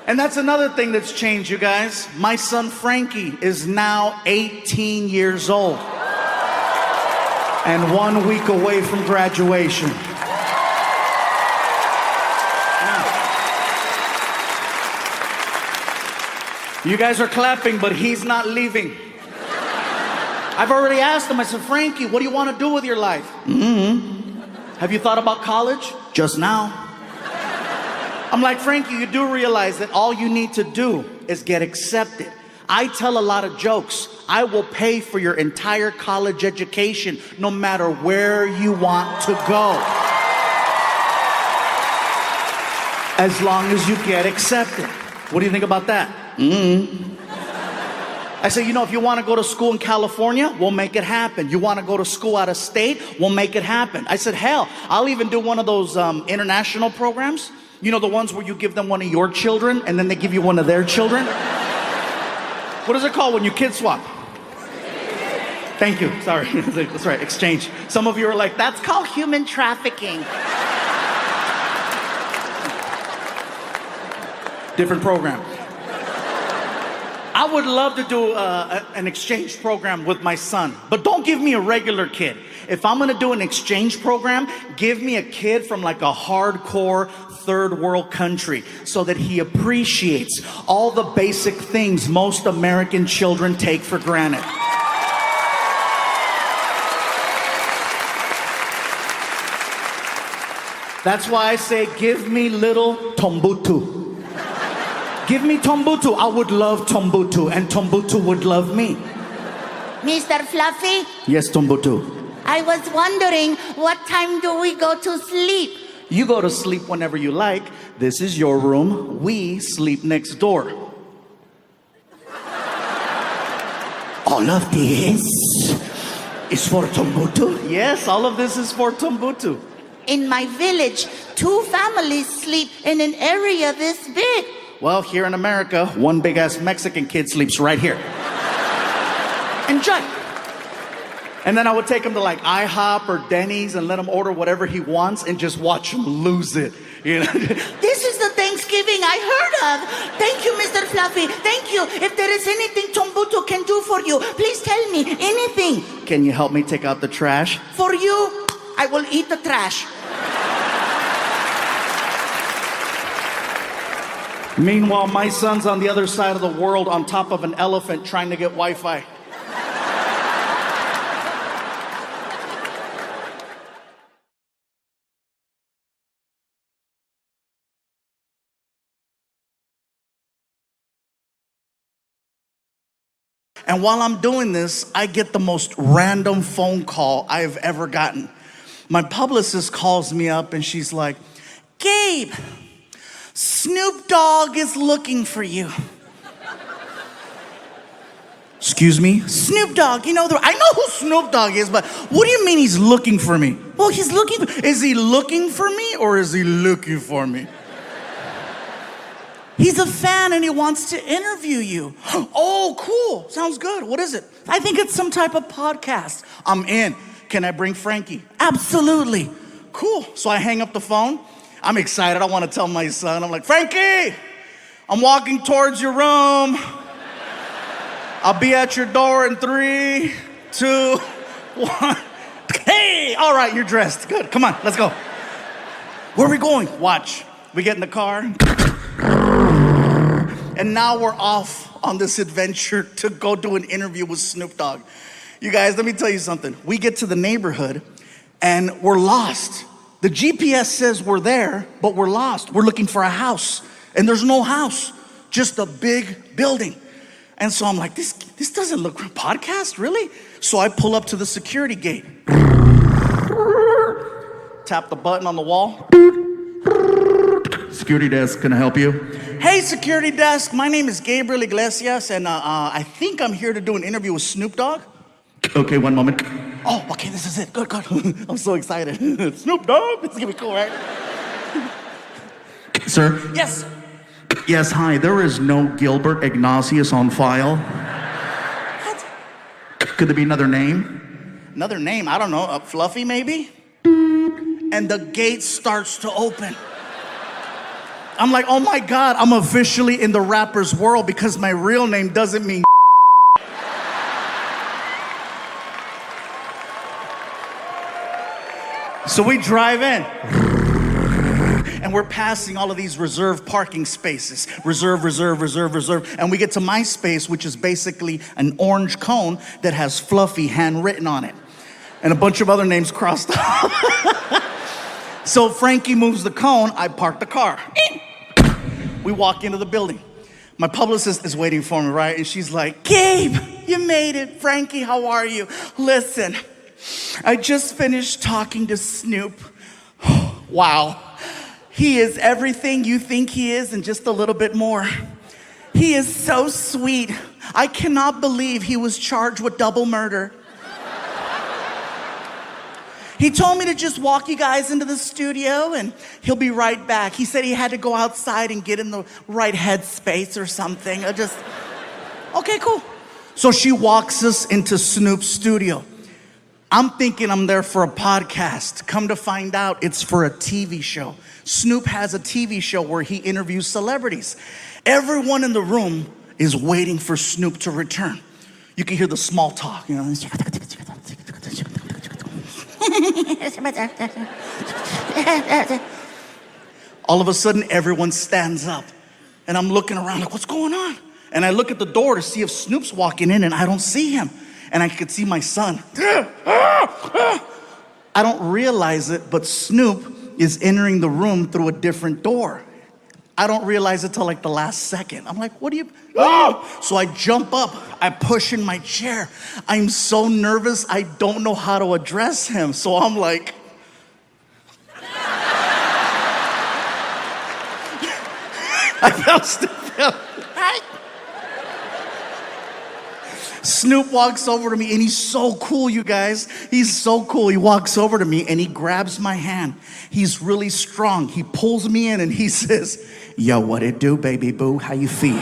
And that's another thing that's changed, you guys. My son Frankie is now 18 years old and 1 week away from graduation. You guys are clapping, but he's not leaving. I've already asked him, I said, Frankie, what do you want to do with your life? Have you thought about college? Just now. I'm like, Frankie, you do realize that all you need to do is get accepted. I tell a lot of jokes. I will pay for your entire college education no matter where you want to go. As long as you get accepted. What do you think about that? I say, if you want to go to school in California, we'll make it happen. You want to go to school out of state, we'll make it happen. I said, hell, I'll even do one of those international programs. You know, the ones where you give them one of your children and then they give you one of their children? What is it called when you kid swap? Thank you. Sorry. That's right. Exchange. Some of you are like, that's called human trafficking. Different program. I would love to do an exchange program with my son, but don't give me a regular kid. If I'm going to do an exchange program, give me a kid from like a hardcore third world country so that he appreciates all the basic things most American children take for granted. That's why I say, give me little Tombutu. Give me Tombutu. I would love Tombutu, and Tombutu would love me. Mr. Fluffy? Yes, Tombutu. I was wondering, what time do we go to sleep? You go to sleep whenever you like. This is your room. We sleep next door. All of this is for Tombutu? Yes, all of this is for Tombutu. In my village, 2 families sleep in an area this big. Well, here in America, one big-ass Mexican kid sleeps right here. Enjoy. And then I would take him to like IHOP or Denny's and let him order whatever he wants and just watch him lose it. You know? This is the Thanksgiving I heard of. Thank you, Mr. Fluffy. Thank you. If there is anything Tombutu can do for you, please tell me anything. Can you help me take out the trash? For you, I will eat the trash. Meanwhile, my son's on the other side of the world on top of an elephant trying to get Wi-Fi. And while I'm doing this, I get the most random phone call I've ever gotten. My publicist calls me up and she's like, Gabe, Snoop Dogg is looking for you. Excuse me? Snoop Dogg, I know who Snoop Dogg is, but what do you mean he's looking for me? Well, he's looking for, is he looking for me or is he looking for me? He's a fan and he wants to interview you. Oh, cool. Sounds good. What is it? I think it's some type of podcast. I'm in. Can I bring Frankie? Absolutely. Cool. So I hang up the phone. I'm excited. I want to tell my son. I'm like, Frankie, I'm walking towards your room. I'll be at your door in 3, 2, 1. Hey, all right, you're dressed. Good. Come on, let's go. Where are we going? Watch. We get in the car. And now we're off on this adventure to go do an interview with Snoop Dogg. You guys, let me tell you something. We get to the neighborhood and we're lost. The GPS says we're there, but we're lost. We're looking for a house and there's no house, just a big building. And so I'm like, this doesn't look like a podcast, really? So I pull up to the security gate. Tap the button on the wall. Security desk, can I help you? Hey, security desk, my name is Gabriel Iglesias, and I think I'm here to do an interview with Snoop Dogg. Okay, one moment. Oh, okay, this is it. Good, good. I'm so excited. Snoop Dogg? This is gonna be cool, right? Sir? Yes. Yes, hi. There is no Gilbert Ignatius on file. What? Could there be another name? Another name? I don't know. Fluffy, maybe? And the gate starts to open. I'm like, oh my God, I'm officially in the rapper's world because my real name doesn't mean So we drive in, and we're passing all of these reserved parking spaces. Reserve. And we get to my space, which is basically an orange cone that has Fluffy handwritten on it. And a bunch of other names crossed off. So Frankie moves the cone, I park the car. We walk into the building. My publicist is waiting for me, right? And she's like, Gabe, you made it. Frankie, how are you? Listen, I just finished talking to Snoop. Wow. He is everything you think he is and just a little bit more. He is so sweet. I cannot believe he was charged with double murder. He told me to just walk you guys into the studio and he'll be right back. He said he had to go outside and get in the right headspace or something. Okay, cool. So she walks us into Snoop's studio. I'm thinking I'm there for a podcast. Come to find out, it's for a TV show. Snoop has a TV show where he interviews celebrities. Everyone in the room is waiting for Snoop to return. You can hear the small talk, you know. All of a sudden, everyone stands up. And I'm looking around like, what's going on? And I look at the door to see if Snoop's walking in, and I don't see him. And I could see my son. I don't realize it, but Snoop is entering the room through a different door. I don't realize it till like the last second. I'm like, what do you... So I jump up, I push in my chair. I'm so nervous, I don't know how to address him. So I'm like... I felt stupid. Snoop walks over to me, and he's so cool, you guys. He's so cool. He walks over to me, and he grabs my hand. He's really strong. He pulls me in, and he says, yo, what it do, baby boo? How you feel?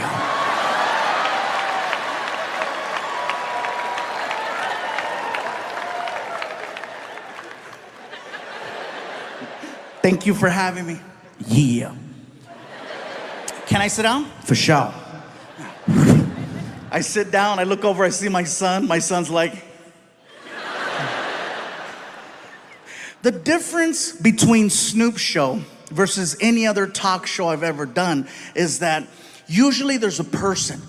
Thank you for having me. Yeah. Can I sit down? For sure. I sit down, I look over, I see my son. My son's like... The difference between Snoop's show versus any other talk show I've ever done is that usually there's a person,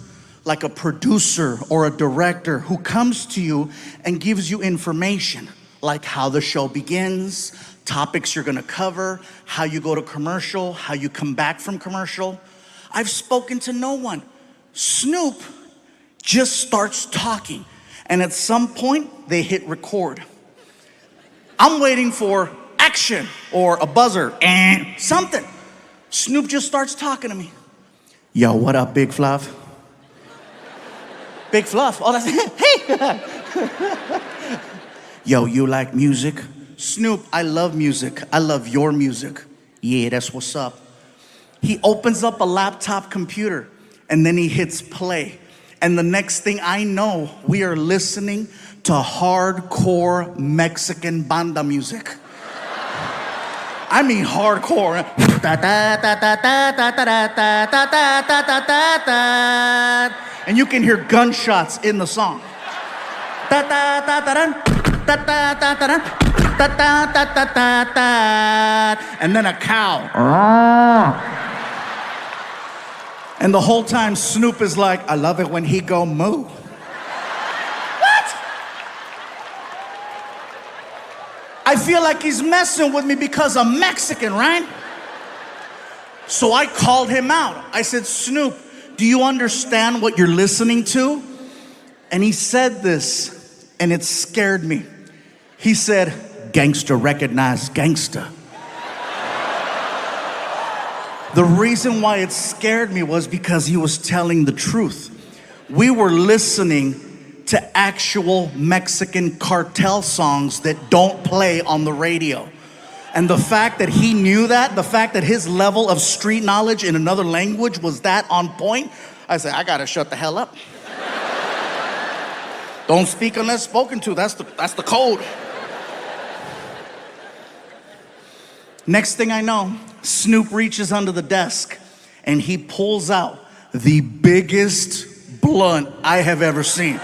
like a producer or a director, who comes to you and gives you information, like how the show begins, topics you're gonna cover, how you go to commercial, how you come back from commercial. I've spoken to no one. Snoop just starts talking, and at some point they hit record. I'm waiting for action or a buzzer and something. Snoop just starts talking to me. Yo, what up, Big Fluff? Big Fluff? Oh, that's hey. Yo, you like music? Snoop, I love music. I love your music. Yeah, that's what's up. He opens up a laptop computer and then he hits play. And the next thing I know, we are listening to hardcore Mexican banda music. I mean hardcore. And you can hear gunshots in the song. And then a cow. And the whole time Snoop is like, I love it when he go moo. What? I feel like he's messing with me because I'm Mexican, right? So I called him out. I said, Snoop, do you understand what you're listening to? And he said this, and it scared me. He said, gangster recognize gangster. The reason why it scared me was because he was telling the truth. We were listening to actual Mexican cartel songs that don't play on the radio. And the fact that he knew that, the fact that his level of street knowledge in another language was that on point, I said, I gotta shut the hell up. Don't speak unless spoken to, that's the code. Next thing I know, Snoop reaches under the desk and he pulls out the biggest blunt I have ever seen.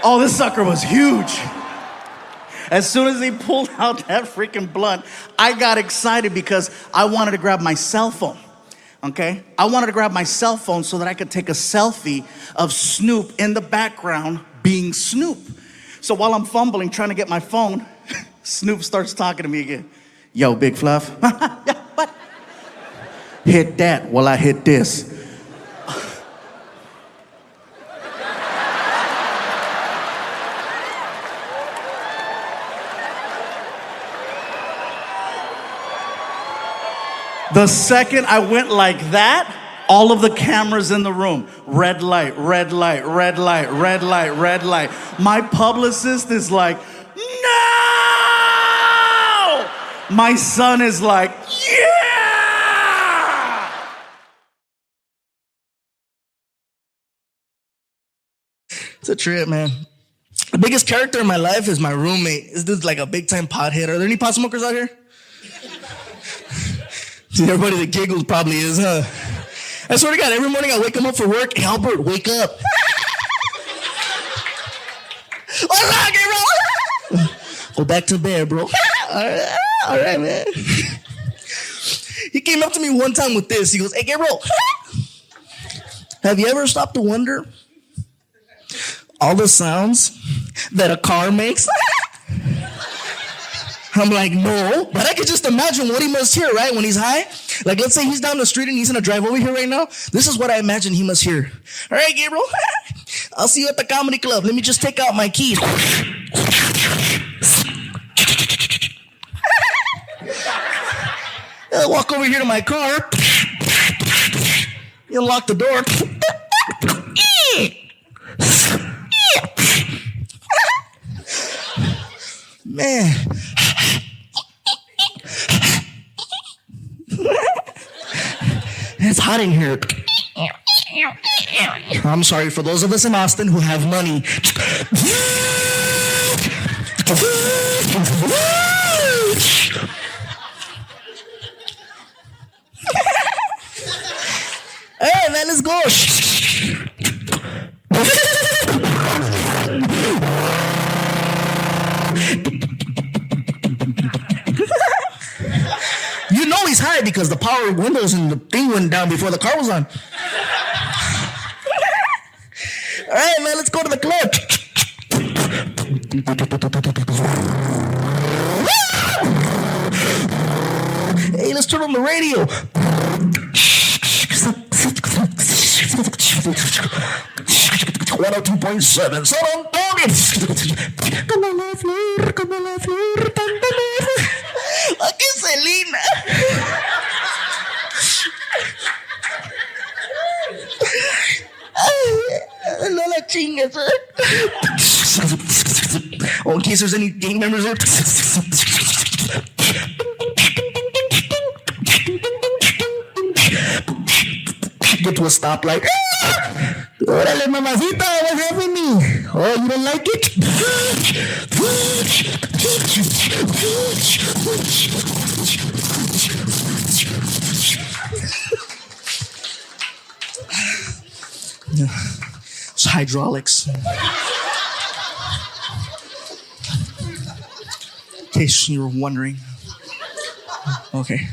Oh, this sucker was huge. As soon as he pulled out that freaking blunt, I got excited because I wanted to grab my cell phone, okay? I wanted to grab my cell phone so that I could take a selfie of Snoop in the background being Snoop. So while I'm fumbling, trying to get my phone, Snoop starts talking to me again. Yo, Big Fluff. Yeah, what? Hit that while I hit this. The second I went like that, all of the cameras in the room, red light, red light, red light, red light, red light. My publicist is like, no! My son is like, yeah! It's a trip, man. The biggest character in my life is my roommate. This dude's like a big time pothead. Are there any pot smokers out here? Everybody that giggles probably is, huh? I swear to God, every morning I wake him up for work. Hey, Albert, wake up. What's up, Gabriel? Go back to bed, bro. All right, man. He came up to me one time with this. He goes, hey, Gabriel, have you ever stopped to wonder all the sounds that a car makes? I'm like, no, but I could just imagine what he must hear, right, when he's high. Like, let's say he's down the street and he's gonna drive over here right now. This is what I imagine he must hear. All right, Gabriel, I'll see you at the comedy club. Let me just take out my keys. I'll walk over here to my car. You unlock the door. Man. It's hot in here. I'm sorry for those of us in Austin who have money. Hey, man, let's go. You know he's high because the power windows and the thing went down before the car was on. All right, man, let's go to the club. Hey, let's turn on the radio. 102.7. San Antonio. Como la flor, como la flor, tan bonita. Aquí Selena. No la chingas. Oh, in case there's any gang members there. Get to a stoplight. Órale, mamacita, what's happening? Oh, you don't like it? It's hydraulics. In case you were wondering. Okay.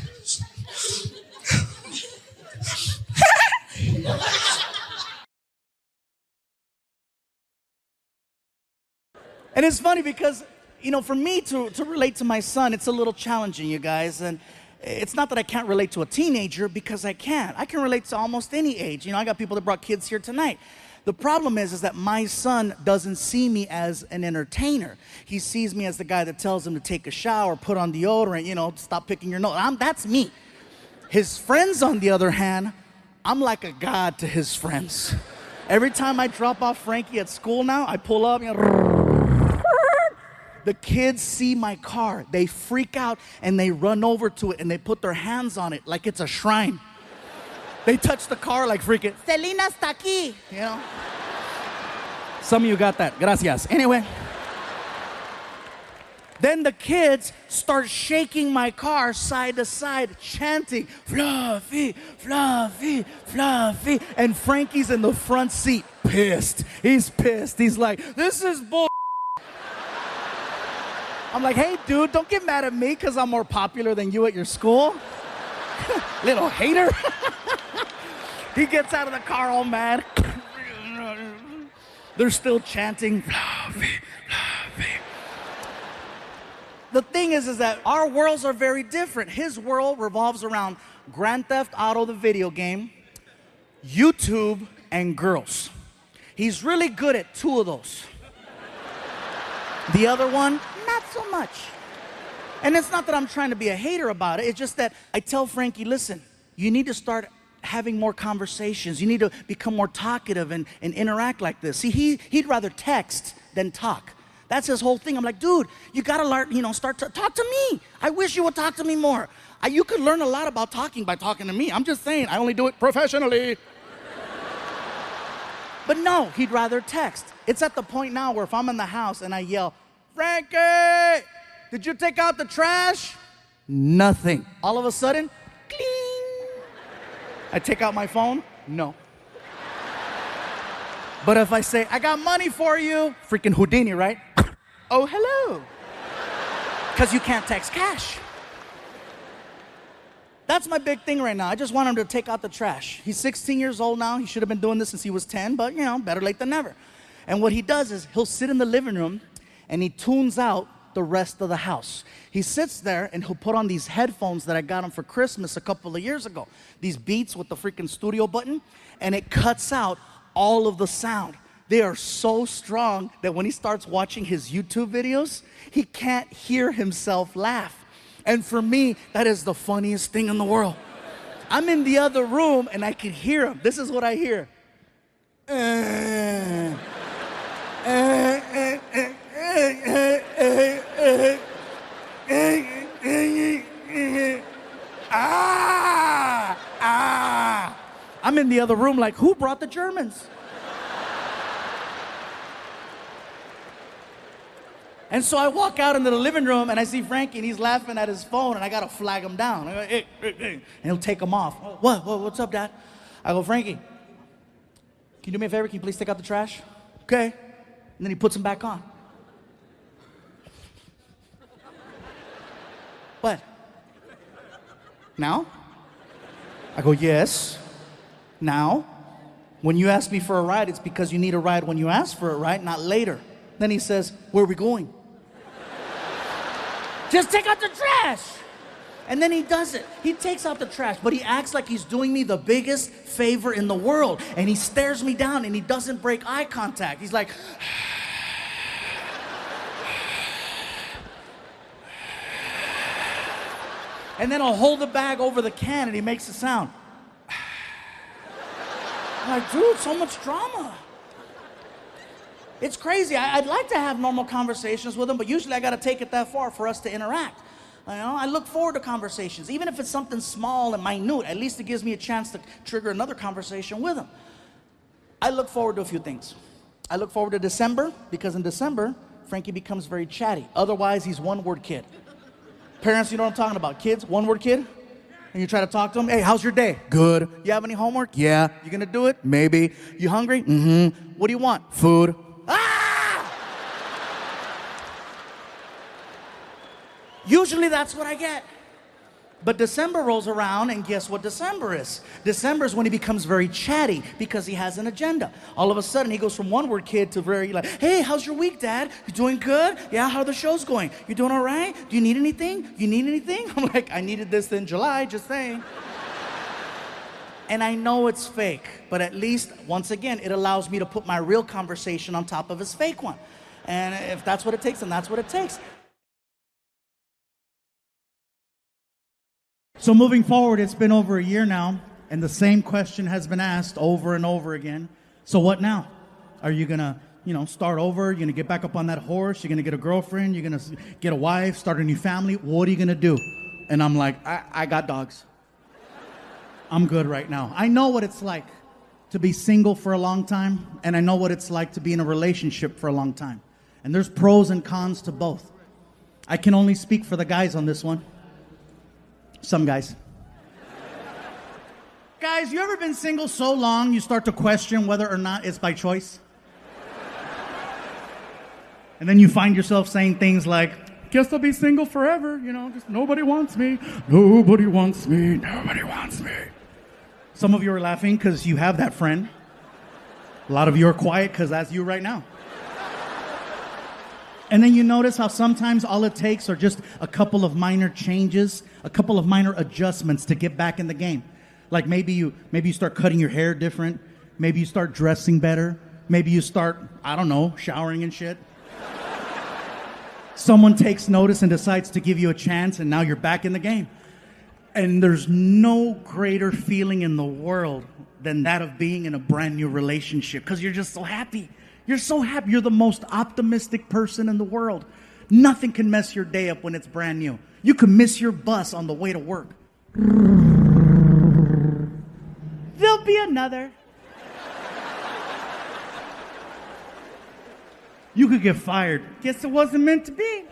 And it's funny because, you know, for me to relate to my son, it's a little challenging, you guys. And it's not that I can't relate to a teenager, because I can. I can relate to almost any age. You know, I got people that brought kids here tonight. The problem is that my son doesn't see me as an entertainer. He sees me as the guy that tells him to take a shower, put on deodorant, you know, stop picking your nose. That's me. His friends, on the other hand, I'm like a god to his friends. Every time I drop off Frankie at school now, I pull up, you know, the kids see my car. They freak out and they run over to it and they put their hands on it like it's a shrine. They touch the car like freaking, Selena está aquí, you know. Some of you got that. Gracias. Anyway. Then the kids start shaking my car side to side, chanting, Fluffy, Fluffy, Fluffy. And Frankie's in the front seat, pissed. He's pissed. He's like, this is bull. I'm like, hey, dude, don't get mad at me because I'm more popular than you at your school. Little hater. He gets out of the car all mad. They're still chanting, Fluffy, Fluffy. The thing is that our worlds are very different. His world revolves around Grand Theft Auto, the video game, YouTube, and girls. He's really good at 2 of those. The other one, not so much. And it's not that I'm trying to be a hater about it. It's just that I tell Frankie, listen, you need to start having more conversations. You need to become more talkative and interact like this. See, he'd rather text than talk. That's his whole thing. I'm like, dude, you gotta learn, start to talk to me. I wish you would talk to me more. You could learn a lot about talking by talking to me. I'm just saying, I only do it professionally. But no, he'd rather text. It's at the point now where if I'm in the house and I yell, Frankie, did you take out the trash? Nothing. All of a sudden, cling. I take out my phone, no. But if I say, I got money for you, freaking Houdini, right? Oh, hello. Because you can't text cash. That's my big thing right now. I just want him to take out the trash. He's 16 years old now. He should have been doing this since he was 10, but better late than never. And what he does is he'll sit in the living room and he tunes out the rest of the house. He sits there and he'll put on these headphones that I got him for Christmas a couple of years ago. These Beats with the freaking studio button, and it cuts out all of the sound. They are so strong that when he starts watching his YouTube videos, he can't hear himself laugh. And for me, that is the funniest thing in the world. I'm in the other room and I can hear him. This is what I hear. I'm in the other room like, who brought the Germans? And so I walk out into the living room and I see Frankie and he's laughing at his phone and I gotta flag him down. I go, hey. And he'll take him off. What's up, Dad? I go, Frankie, can you do me a favor? Can you please take out the trash? Okay. And then he puts them back on. What? Now? I go, yes. Now? When you ask me for a ride, it's because you need a ride when you ask for it, right? Not later. Then he says, where are we going? Just take out the trash. And then he does it. He takes out the trash, but he acts like he's doing me the biggest favor in the world. And he stares me down and he doesn't break eye contact. He's like, and then I'll hold the bag over the can and he makes a sound. I'm like, dude, so much drama. It's crazy. I'd like to have normal conversations with him, but usually I got to take it that far for us to interact. I look forward to conversations. Even if it's something small and minute, at least it gives me a chance to trigger another conversation with him. I look forward to a few things. I look forward to December, because in December, Frankie becomes very chatty. Otherwise, he's one-word kid. Parents, you know what I'm talking about. Kids, one-word kid. And you try to talk to him. Hey, how's your day? Good. You have any homework? Yeah. You gonna do it? Maybe. You hungry? Mm-hmm. What do you want? Food. Ah! Usually that's what I get. But December rolls around, and guess what December is? December is when he becomes very chatty because he has an agenda. All of a sudden, he goes from one-word kid to very like, hey, how's your week, Dad? You doing good? Yeah, how are the shows going? You doing all right? Do you need anything? You need anything? I'm like, I needed this in July, just saying. And I know it's fake, but at least, once again, it allows me to put my real conversation on top of his fake one. And if that's what it takes, then that's what it takes. So moving forward, it's been over a year now, and the same question has been asked over and over again. So what now? Are you gonna, start over? You're gonna get back up on that horse? You're gonna get a girlfriend? You're gonna get a wife, start a new family? What are you gonna do? And I'm like, I got dogs. I'm good right now. I know what it's like to be single for a long time, and I know what it's like to be in a relationship for a long time. And there's pros and cons to both. I can only speak for the guys on this one. Some guys. Guys, you ever been single so long you start to question whether or not it's by choice? And then you find yourself saying things like, guess I'll be single forever, just nobody wants me. Nobody wants me. Nobody wants me. Some of you are laughing because you have that friend. A lot of you are quiet because that's you right now. And then you notice how sometimes all it takes are just a couple of minor changes, a couple of minor adjustments to get back in the game. Like maybe you start cutting your hair different. Maybe you start dressing better. Maybe you start, I don't know, showering and shit. Someone takes notice and decides to give you a chance, and now you're back in the game. And there's no greater feeling in the world than that of being in a brand new relationship, because you're just so happy. You're so happy. You're the most optimistic person in the world. Nothing can mess your day up when it's brand new. You can miss your bus on the way to work. There'll be another. You could get fired. Guess it wasn't meant to be.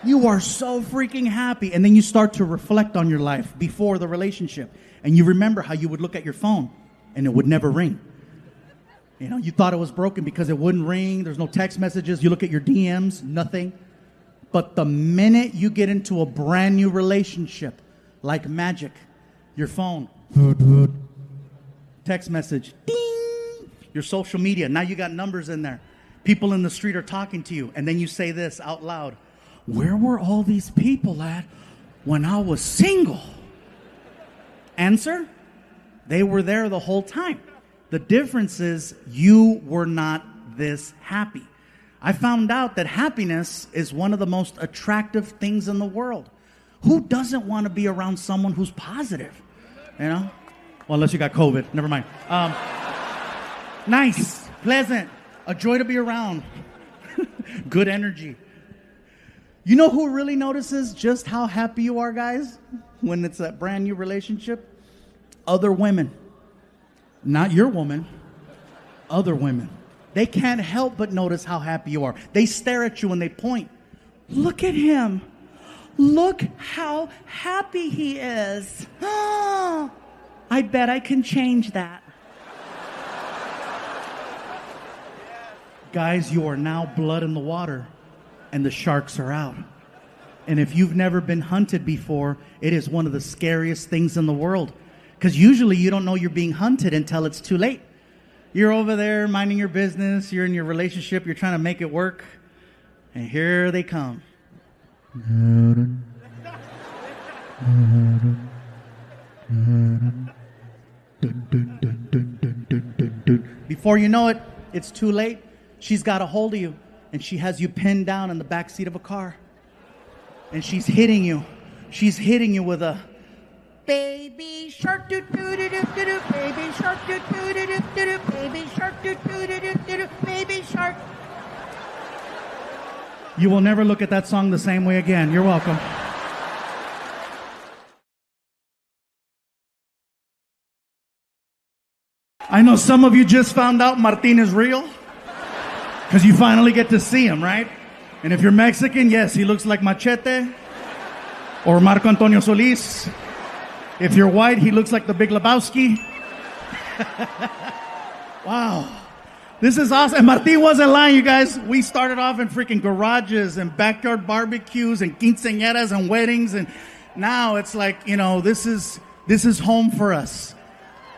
You are so freaking happy. And then you start to reflect on your life before the relationship. And you remember how you would look at your phone and it would never ring. You thought it was broken because it wouldn't ring. There's no text messages. You look at your DMs, nothing. But the minute you get into a brand new relationship, like magic, your phone, text message, ding, your social media, now you got numbers in there. People in the street are talking to you, and then you say this out loud. Where were all these people at when I was single? Answer, they were there the whole time. The difference is you were not this happy. I found out that happiness is one of the most attractive things in the world. Who doesn't want to be around someone who's positive? Well, unless you got COVID, never mind. Nice, pleasant. A joy to be around. Good energy. You know who really notices just how happy you are, guys, when it's a brand new relationship? Other women. Not your woman. Other women. They can't help but notice how happy you are. They stare at you and they point. Look at him. Look how happy he is. Oh, I bet I can change that. Guys, you are now blood in the water, and the sharks are out. And if you've never been hunted before, it is one of the scariest things in the world. Because usually you don't know you're being hunted until it's too late. You're over there minding your business, you're in your relationship, you're trying to make it work, and here they come. Before you know it, it's too late. She's got a hold of you, and she has you pinned down in the back seat of a car. And she's hitting you. She's hitting you with a baby shark doo doo doo doo doo, baby shark doo doo doo doo doo, baby shark doo doo doo doo doo, baby shark. You will never look at that song the same way again. You're welcome. I know some of you just found out Martin is real. Because you finally get to see him, right? And if you're Mexican, yes, he looks like Machete or Marco Antonio Solis. If you're white, he looks like the Big Lebowski. Wow. This is awesome. And Martin wasn't lying, you guys. We started off in freaking garages and backyard barbecues and quinceañeras and weddings. And now it's like, this is home for us.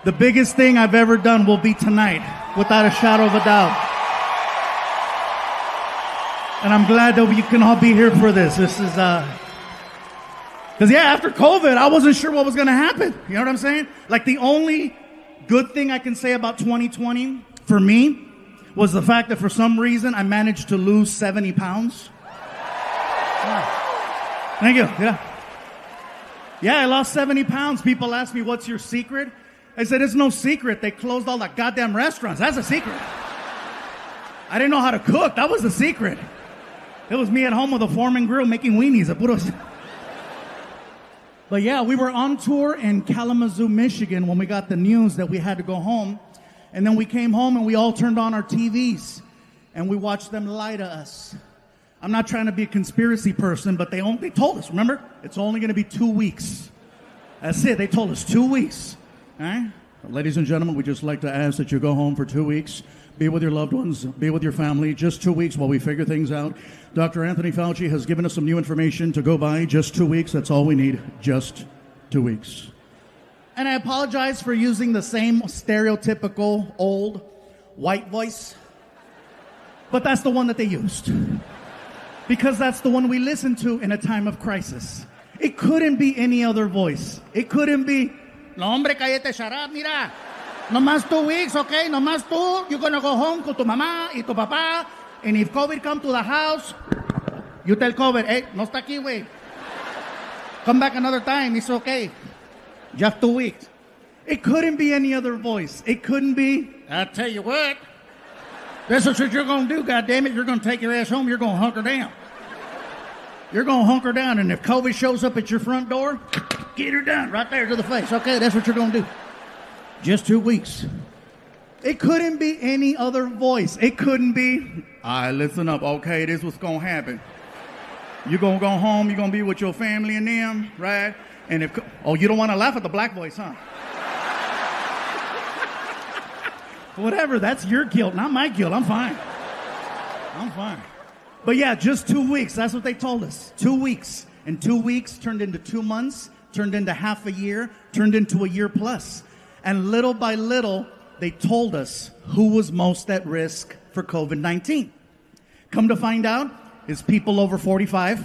The biggest thing I've ever done will be tonight, without a shadow of a doubt. And I'm glad that you can all be here for this. This is, because after COVID, I wasn't sure what was going to happen. You know what I'm saying? Like the only good thing I can say about 2020 for me was the fact that for some reason I managed to lose 70 pounds. Yeah. Thank you. Yeah, I lost 70 pounds. People ask me, what's your secret? I said, it's no secret. They closed all the goddamn restaurants. That's a secret. I didn't know how to cook. That was the secret. It was me at home with a Foreman grill making weenies. But yeah, we were on tour in Kalamazoo, Michigan when we got the news that we had to go home. And then we came home and we all turned on our TVs and we watched them lie to us. I'm not trying to be a conspiracy person, but they told us, remember? It's only going to be 2 weeks. That's it. They told us 2 weeks. All right? Ladies and gentlemen, we'd just like to ask that you go home for 2 weeks. Be with your loved ones. Be with your family. Just 2 weeks while we figure things out. Dr. Anthony Fauci has given us some new information to go by. Just 2 weeks. That's all we need. Just 2 weeks. And I apologize for using the same stereotypical old white voice. But that's the one that they used. Because that's the one we listen to in a time of crisis. It couldn't be any other voice. It couldn't be, no hombre, cállate, shut up, mira. No más 2 weeks, okay? No más tú. You're gonna go home con tu mamá y tu papá. And if COVID come to the house, you tell COVID, hey, no está aquí, güey. Come back another time, it's okay. Just 2 weeks. It couldn't be any other voice. It couldn't be, I tell you what. This is what you're going to do, goddammit. You're going to take your ass home. You're going to hunker down. You're going to hunker down, and if COVID shows up at your front door, get her done right there to the face. Okay, that's what you're going to do. Just 2 weeks. It couldn't be any other voice. It couldn't be, all right, listen up. Okay, this is what's going to happen. You're going to go home. You're going to be with your family and them, right? And if, oh, you don't want to laugh at the black voice, huh? Whatever, that's your guilt, not my guilt. I'm fine. I'm fine. But yeah, just 2 weeks. That's what they told us. 2 weeks. And 2 weeks turned into 2 months, turned into half a year, turned into a year plus. And little by little, they told us who was most at risk for COVID-19. Come to find out, it's people over 45.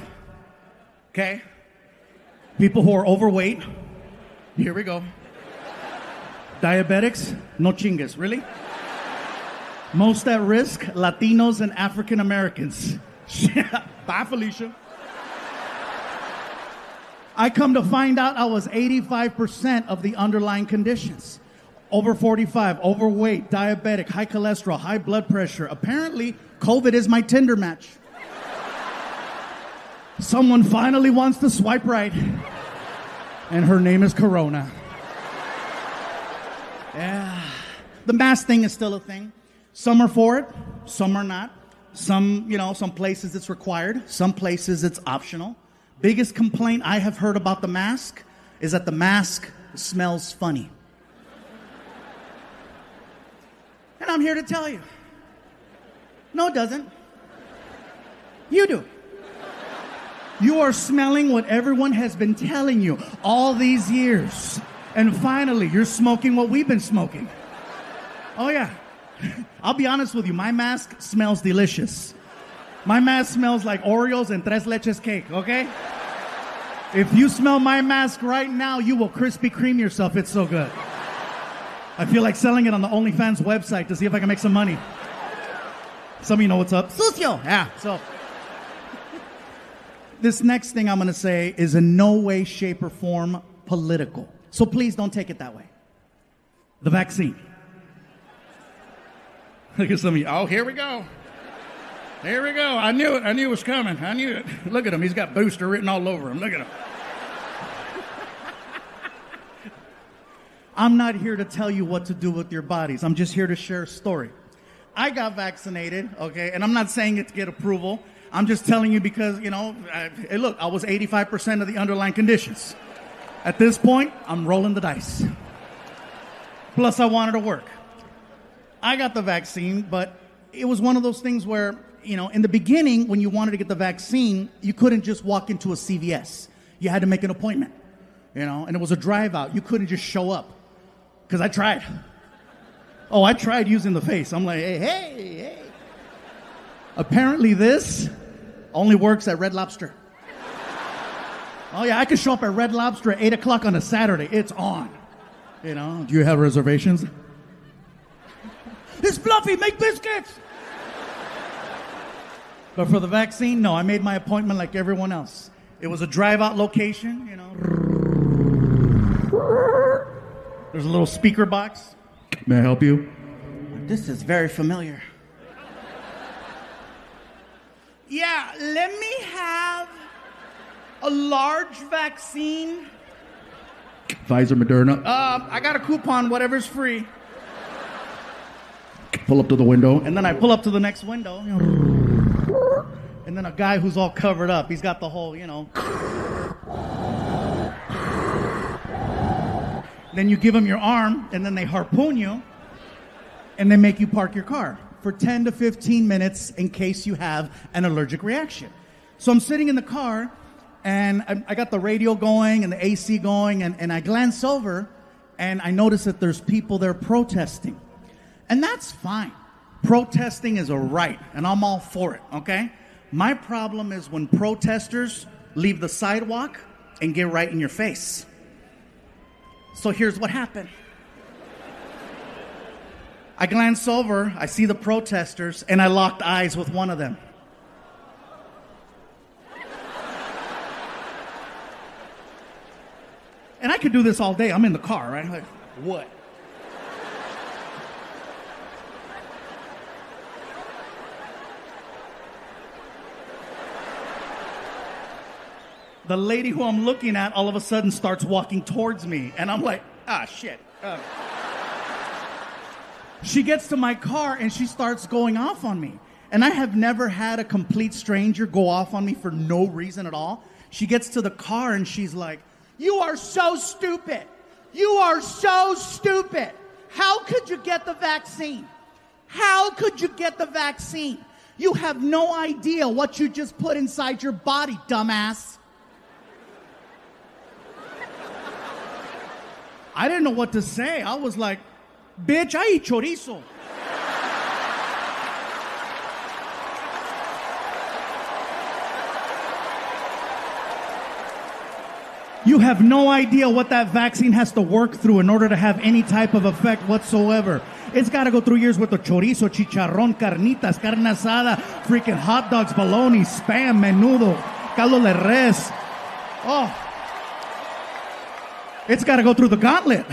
Okay? People who are overweight. Here we go. Diabetics, no chingas, really? Most at risk, Latinos and African Americans. Bye, Felicia. I come to find out I was 85% of the underlying conditions. Over 45, overweight, diabetic, high cholesterol, high blood pressure. Apparently, COVID is my Tinder match. Someone finally wants to swipe right, and her name is Corona. Yeah. The mask thing is still a thing. Some are for it, some are not. Some places it's required, some places it's optional. Biggest complaint I have heard about the mask is that the mask smells funny. And I'm here to tell you, no, it doesn't. You do. You are smelling what everyone has been telling you all these years. And finally, you're smoking what we've been smoking. Oh, yeah. I'll be honest with you. My mask smells delicious. My mask smells like Oreos and Tres Leches cake, okay? If you smell my mask right now, you will Krispy Kreme yourself. It's so good. I feel like selling it on the OnlyFans website to see if I can make some money. Some of you know what's up. Sucio. Yeah, so. This next thing I'm going to say is in no way, shape, or form political. So please don't take it that way. The vaccine. Look at some of you. Oh, here we go. Here we go. I knew it. I knew it was coming. I knew it. Look at him. He's got booster written all over him. Look at him. I'm not here to tell you what to do with your bodies. I'm just here to share a story. I got vaccinated, okay, and I'm not saying it to get approval. I'm just telling you because, hey, look, I was 85% of the underlying conditions. At this point, I'm rolling the dice. Plus, I wanted to work. I got the vaccine, but it was one of those things where, in the beginning, when you wanted to get the vaccine, you couldn't just walk into a CVS. You had to make an appointment, and it was a drive out. You couldn't just show up. Because I tried. Oh, I tried using the face. I'm like, hey. Apparently this only works at Red Lobster. Oh, yeah, I could show up at Red Lobster at 8 o'clock on a Saturday. It's on. Do you have reservations? It's Fluffy, make biscuits! But for the vaccine, no, I made my appointment like everyone else. It was a drive-out location, There's a little speaker box. May I help you? This is very familiar. Yeah, let me have a large vaccine. Pfizer, Moderna. I got a coupon, whatever's free. Pull up to the window. And then I pull up to the next window. And then a guy who's all covered up. He's got the whole, Then you give them your arm, and then they harpoon you, and they make you park your car for 10 to 15 minutes in case you have an allergic reaction. So I'm sitting in the car, and I got the radio going and the AC going, and I glance over, and I notice that there's people there protesting. And that's fine. Protesting is a right, and I'm all for it, okay? My problem is when protesters leave the sidewalk and get right in your face. So here's what happened. I glance over, I see the protesters, and I locked eyes with one of them. And I could do this all day. I'm in the car, right? Like, what? The lady who I'm looking at all of a sudden starts walking towards me. And I'm like, shit. She gets to my car and she starts going off on me. And I have never had a complete stranger go off on me for no reason at all. She gets to the car and she's like, "You are so stupid. You are so stupid. How could you get the vaccine? How could you get the vaccine? You have no idea what you just put inside your body, dumbass." I didn't know what to say. I was like, "Bitch, I eat chorizo." You have no idea what that vaccine has to work through in order to have any type of effect whatsoever. It's got to go through years worth of chorizo, chicharrón, carnitas, carne asada, freaking hot dogs, bologna, spam, menudo, caldo de res. Oh. It's got to go through the gauntlet.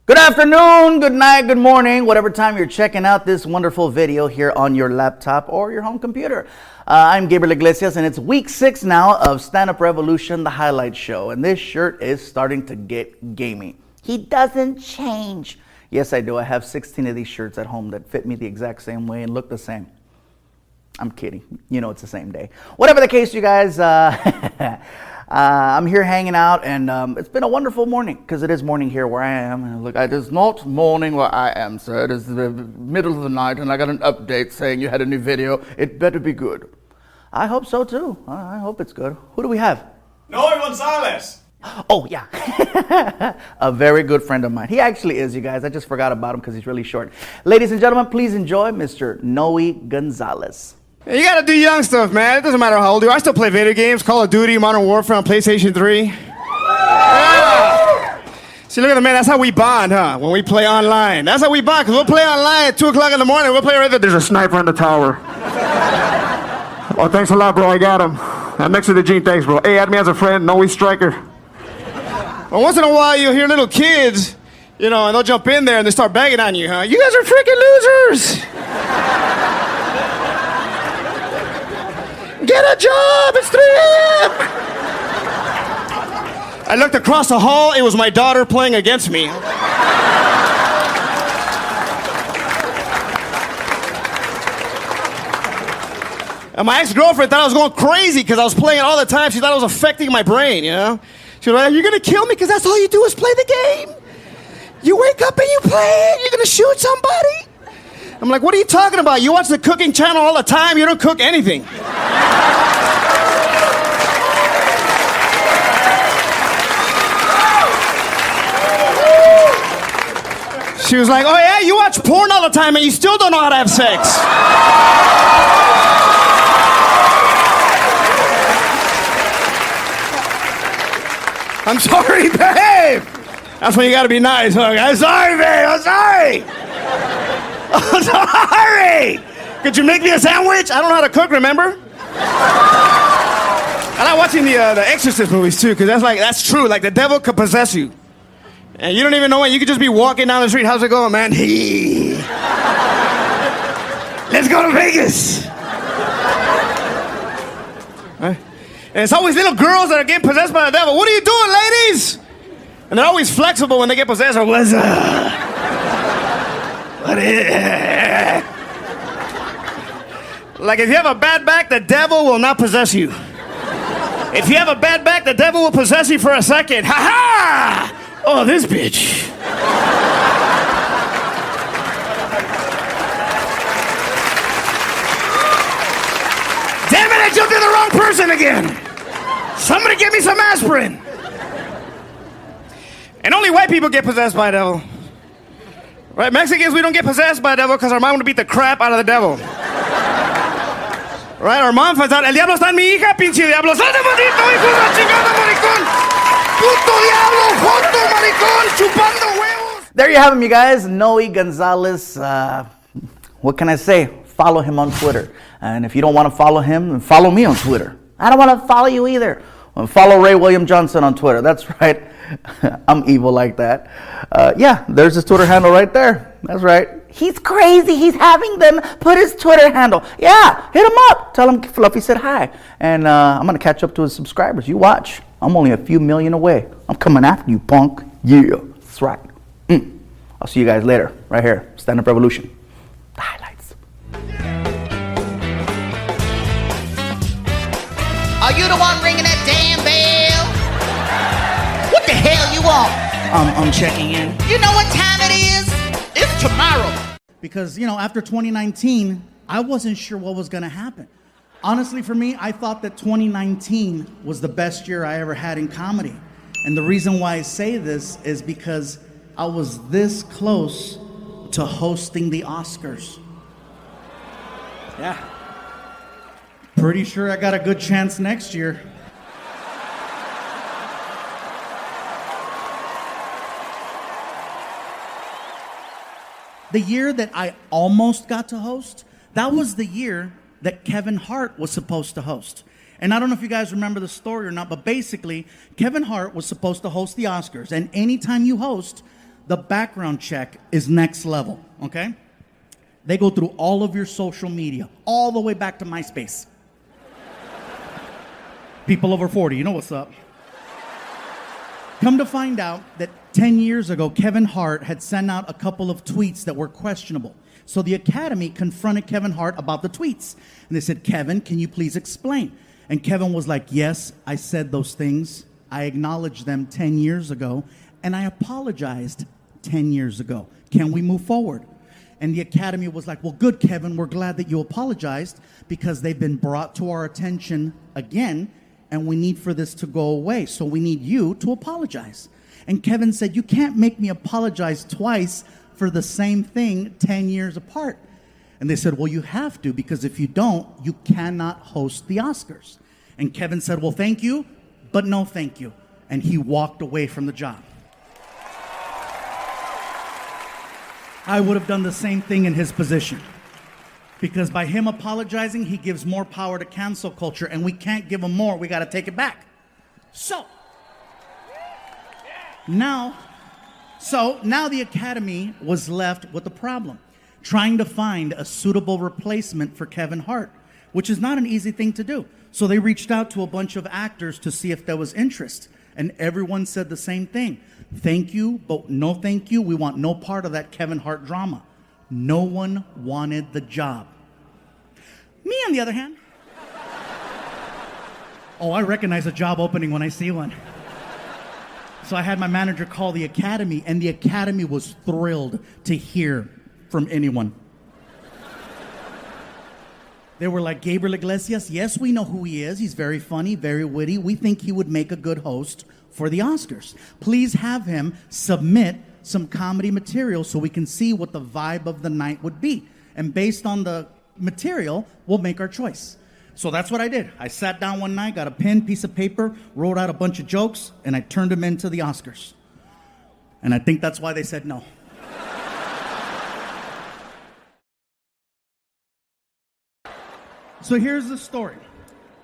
Good afternoon, good night, good morning, whatever time you're checking out this wonderful video here on your laptop or your home computer. I'm Gabriel Iglesias, and it's week 6 now of Stand Up Revolution, the highlight show. And this shirt is starting to get gamey. He doesn't change. Yes, I do. I have 16 of these shirts at home that fit me the exact same way and look the same. I'm kidding. You know it's the same day. Whatever the case, you guys, I'm here hanging out, and it's been a wonderful morning, because it is morning here where I am. And look, it is not morning where I am, sir. It is the middle of the night, and I got an update saying you had a new video. It better be good. I hope so, too. I hope it's good. Who do we have? Noe Gonzalez. Oh, yeah. A very good friend of mine. He actually is, you guys. I just forgot about him because he's really short. Ladies and gentlemen, please enjoy Mr. Noe Gonzalez. You gotta do young stuff, man. It doesn't matter how old you are. I still play video games, Call of Duty, Modern Warfare on PlayStation 3. Yeah. See, look at the man. That's how we bond, huh? When we play online. That's how we bond, because we'll play online at 2 o'clock in the morning. We'll play right there. There's a sniper in the tower. Oh, thanks a lot, bro. I got him. I'm next to the Gene. Thanks, bro. Hey, add me as a friend. Noe Striker. Well, once in a while, you'll hear little kids, and they'll jump in there and they start bagging on you, huh? You guys are freaking losers. Get a job, it's 3 a.m. I looked across the hall, it was my daughter playing against me. And my ex-girlfriend thought I was going crazy because I was playing all the time. She thought it was affecting my brain, She was like, "You're gonna kill me because that's all you do is play the game. You wake up and you play it, you're gonna shoot somebody?" I'm like, "What are you talking about? You watch the cooking channel all the time, you don't cook anything." She was like, "Oh yeah, you watch porn all the time and you still don't know how to have sex." I'm sorry, babe. That's when you gotta be nice, huh? I'm sorry, babe, I'm sorry. I'm sorry! Could you make me a sandwich? I don't know how to cook, remember? I like watching the Exorcist movies too, because that's true. Like the devil could possess you. And you don't even know it. You could just be walking down the street. How's it going, man? Hey. Let's go to Vegas. Right? And it's always little girls that are getting possessed by the devil. What are you doing, ladies? And they're always flexible when they get possessed. Or what's up? What is... Like if you have a bad back, the devil will not possess you. If you have a bad back, the devil will possess you for a second. Ha ha! Oh, this bitch. Damn it, I jumped in the wrong person again. Somebody give me some aspirin. And only white people get possessed by a devil. Right? Mexicans, we don't get possessed by a devil because our mom would beat the crap out of the devil. Right? Our mom finds out, el diablo está en mi hija, pinche diablo. ¡Salte, maldito, hijo de la chingada, maricón! ¡Puto diablo, joto, maricón, chupando huevos! There you have him, you guys. Noe Gonzalez. What can I say? Follow him on Twitter. And if you don't want to follow him, then follow me on Twitter. I don't want to follow you either. Follow Ray William Johnson on Twitter. That's right. I'm evil like that. Yeah, there's his Twitter handle right there. That's right. He's crazy. He's having them put his Twitter handle. Yeah, hit him up. Tell him Fluffy said hi. And I'm going to catch up to his subscribers. You watch. I'm only a few million away. I'm coming after you, punk. Yeah, that's right. I'll see you guys later. Right here. Stand Up Revolution. The highlights. Are you the one ringing that damn bell? What the hell you want? I'm checking in. You know what time it is? It's tomorrow. Because, after 2019, I wasn't sure what was going to happen. Honestly, for me, I thought that 2019 was the best year I ever had in comedy. And the reason why I say this is because I was this close to hosting the Oscars. Yeah. Pretty sure I got a good chance next year. The year that I almost got to host, that was the year that Kevin Hart was supposed to host. And I don't know if you guys remember the story or not, but basically, Kevin Hart was supposed to host the Oscars. And anytime you host, the background check is next level, okay? They go through all of your social media, all the way back to MySpace. People over 40, you know what's up. Come to find out that 10 years ago, Kevin Hart had sent out a couple of tweets that were questionable. So the Academy confronted Kevin Hart about the tweets. And they said, Kevin, can you please explain? And Kevin was like, yes, I said those things. I acknowledged them 10 years ago, and I apologized 10 years ago. Can we move forward? And the Academy was like, well, good, Kevin. We're glad that you apologized because they've been brought to our attention again, and we need for this to go away. So we need you to apologize. And Kevin said, you can't make me apologize twice for the same thing 10 years apart. And they said, well, you have to, because if you don't, you cannot host the Oscars. And Kevin said, well, thank you, but no thank you. And he walked away from the job. I would have done the same thing in his position. Because by him apologizing, he gives more power to cancel culture, and we can't give him more. We got to take it back. So now the Academy was left with a problem, trying to find a suitable replacement for Kevin Hart, which is not an easy thing to do. So they reached out to a bunch of actors to see if there was interest, and everyone said the same thing. Thank you, but no thank you. We want no part of that Kevin Hart drama. No one wanted the job. Me, on the other hand, I recognize a job opening when I see one. So I had my manager call the Academy, and the Academy was thrilled to hear from anyone. They were like, Gabriel Iglesias, yes, we know who he is. He's very funny, very witty. We think he would make a good host for the Oscars. Please have him submit some comedy material so we can see what the vibe of the night would be. And based on the material, we'll make our choice. So that's what I did. I sat down one night, got a pen, piece of paper, wrote out a bunch of jokes, and I turned them into the Oscars. And I think that's why they said no. So here's the story.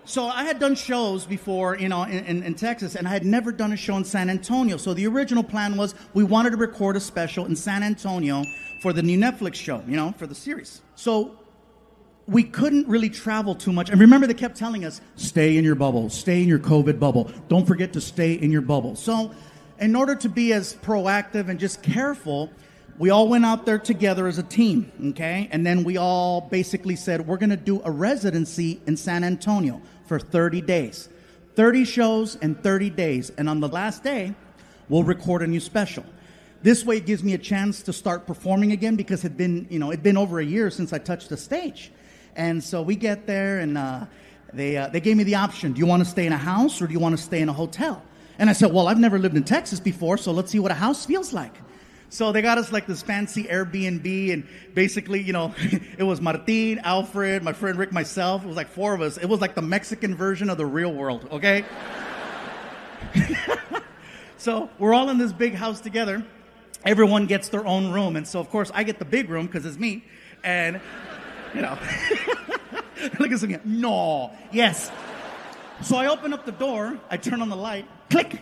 So I had done shows before, in Texas, and I had never done a show in San Antonio. So the original plan was we wanted to record a special in San Antonio for the new Netflix show, for the series. So we couldn't really travel too much. And remember, they kept telling us, stay in your bubble, stay in your COVID bubble. Don't forget to stay in your bubble. So in order to be as proactive and just careful, we all went out there together as a team, okay? And then we all basically said, we're gonna do a residency in San Antonio for 30 days. 30 shows in 30 days. And on the last day, we'll record a new special. This way it gives me a chance to start performing again because it'd been over a year since I touched the stage. And so we get there and they gave me the option. Do you want to stay in a house or do you want to stay in a hotel? And I said, well, I've never lived in Texas before, so let's see what a house feels like. So they got us like this fancy Airbnb, and basically, it was Martin, Alfred, my friend Rick, myself. It was like 4 of us. It was like the Mexican version of the real world, okay? So we're all in this big house together. Everyone gets their own room. And so, of course, I get the big room because it's me. And, look at something. No. Yes. So I open up the door. I turn on the light. Click.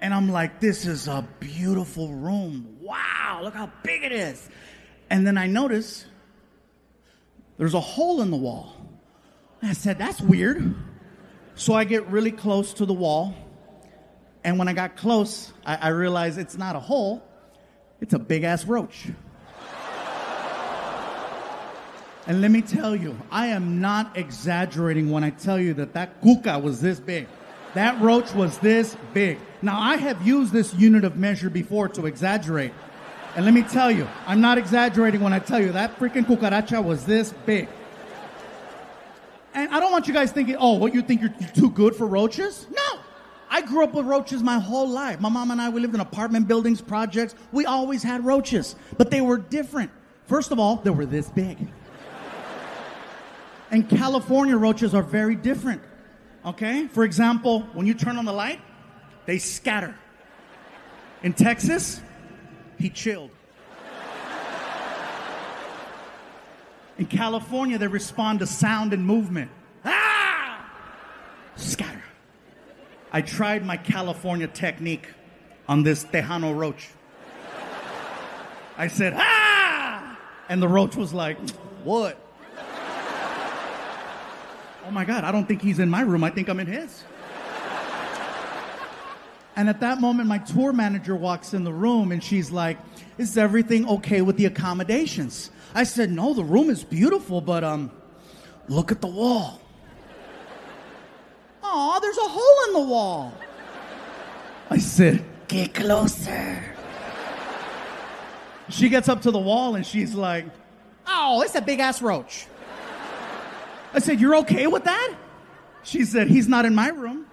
And I'm like, this is a beautiful room. Wow, look how big it is. And then I notice there's a hole in the wall. And I said, that's weird. So I get really close to the wall. And when I got close, I realized it's not a hole. It's a big-ass roach. And let me tell you, I am not exaggerating when I tell you that cuca was this big. That roach was this big. Now, I have used this unit of measure before to exaggerate. And let me tell you, I'm not exaggerating when I tell you that freaking cucaracha was this big. And I don't want you guys thinking, oh, what, you think you're too good for roaches? No. I grew up with roaches my whole life. My mom and I, we lived in apartment buildings, projects. We always had roaches, but they were different. First of all, they were this big. And California roaches are very different. Okay? For example, when you turn on the light, they scatter. In Texas, he chilled. In California, they respond to sound and movement. Ah! Scatter. I tried my California technique on this Tejano roach. I said, ah! And the roach was like, what? Oh my God, I don't think he's in my room. I think I'm in his. And at that moment, my tour manager walks in the room and she's like, is everything okay with the accommodations? I said, no, the room is beautiful, but look at the wall. Aw, there's a hole in the wall. I said, get closer. She gets up to the wall and she's like, oh, it's a big ass roach. I said, you're okay with that? She said, he's not in my room.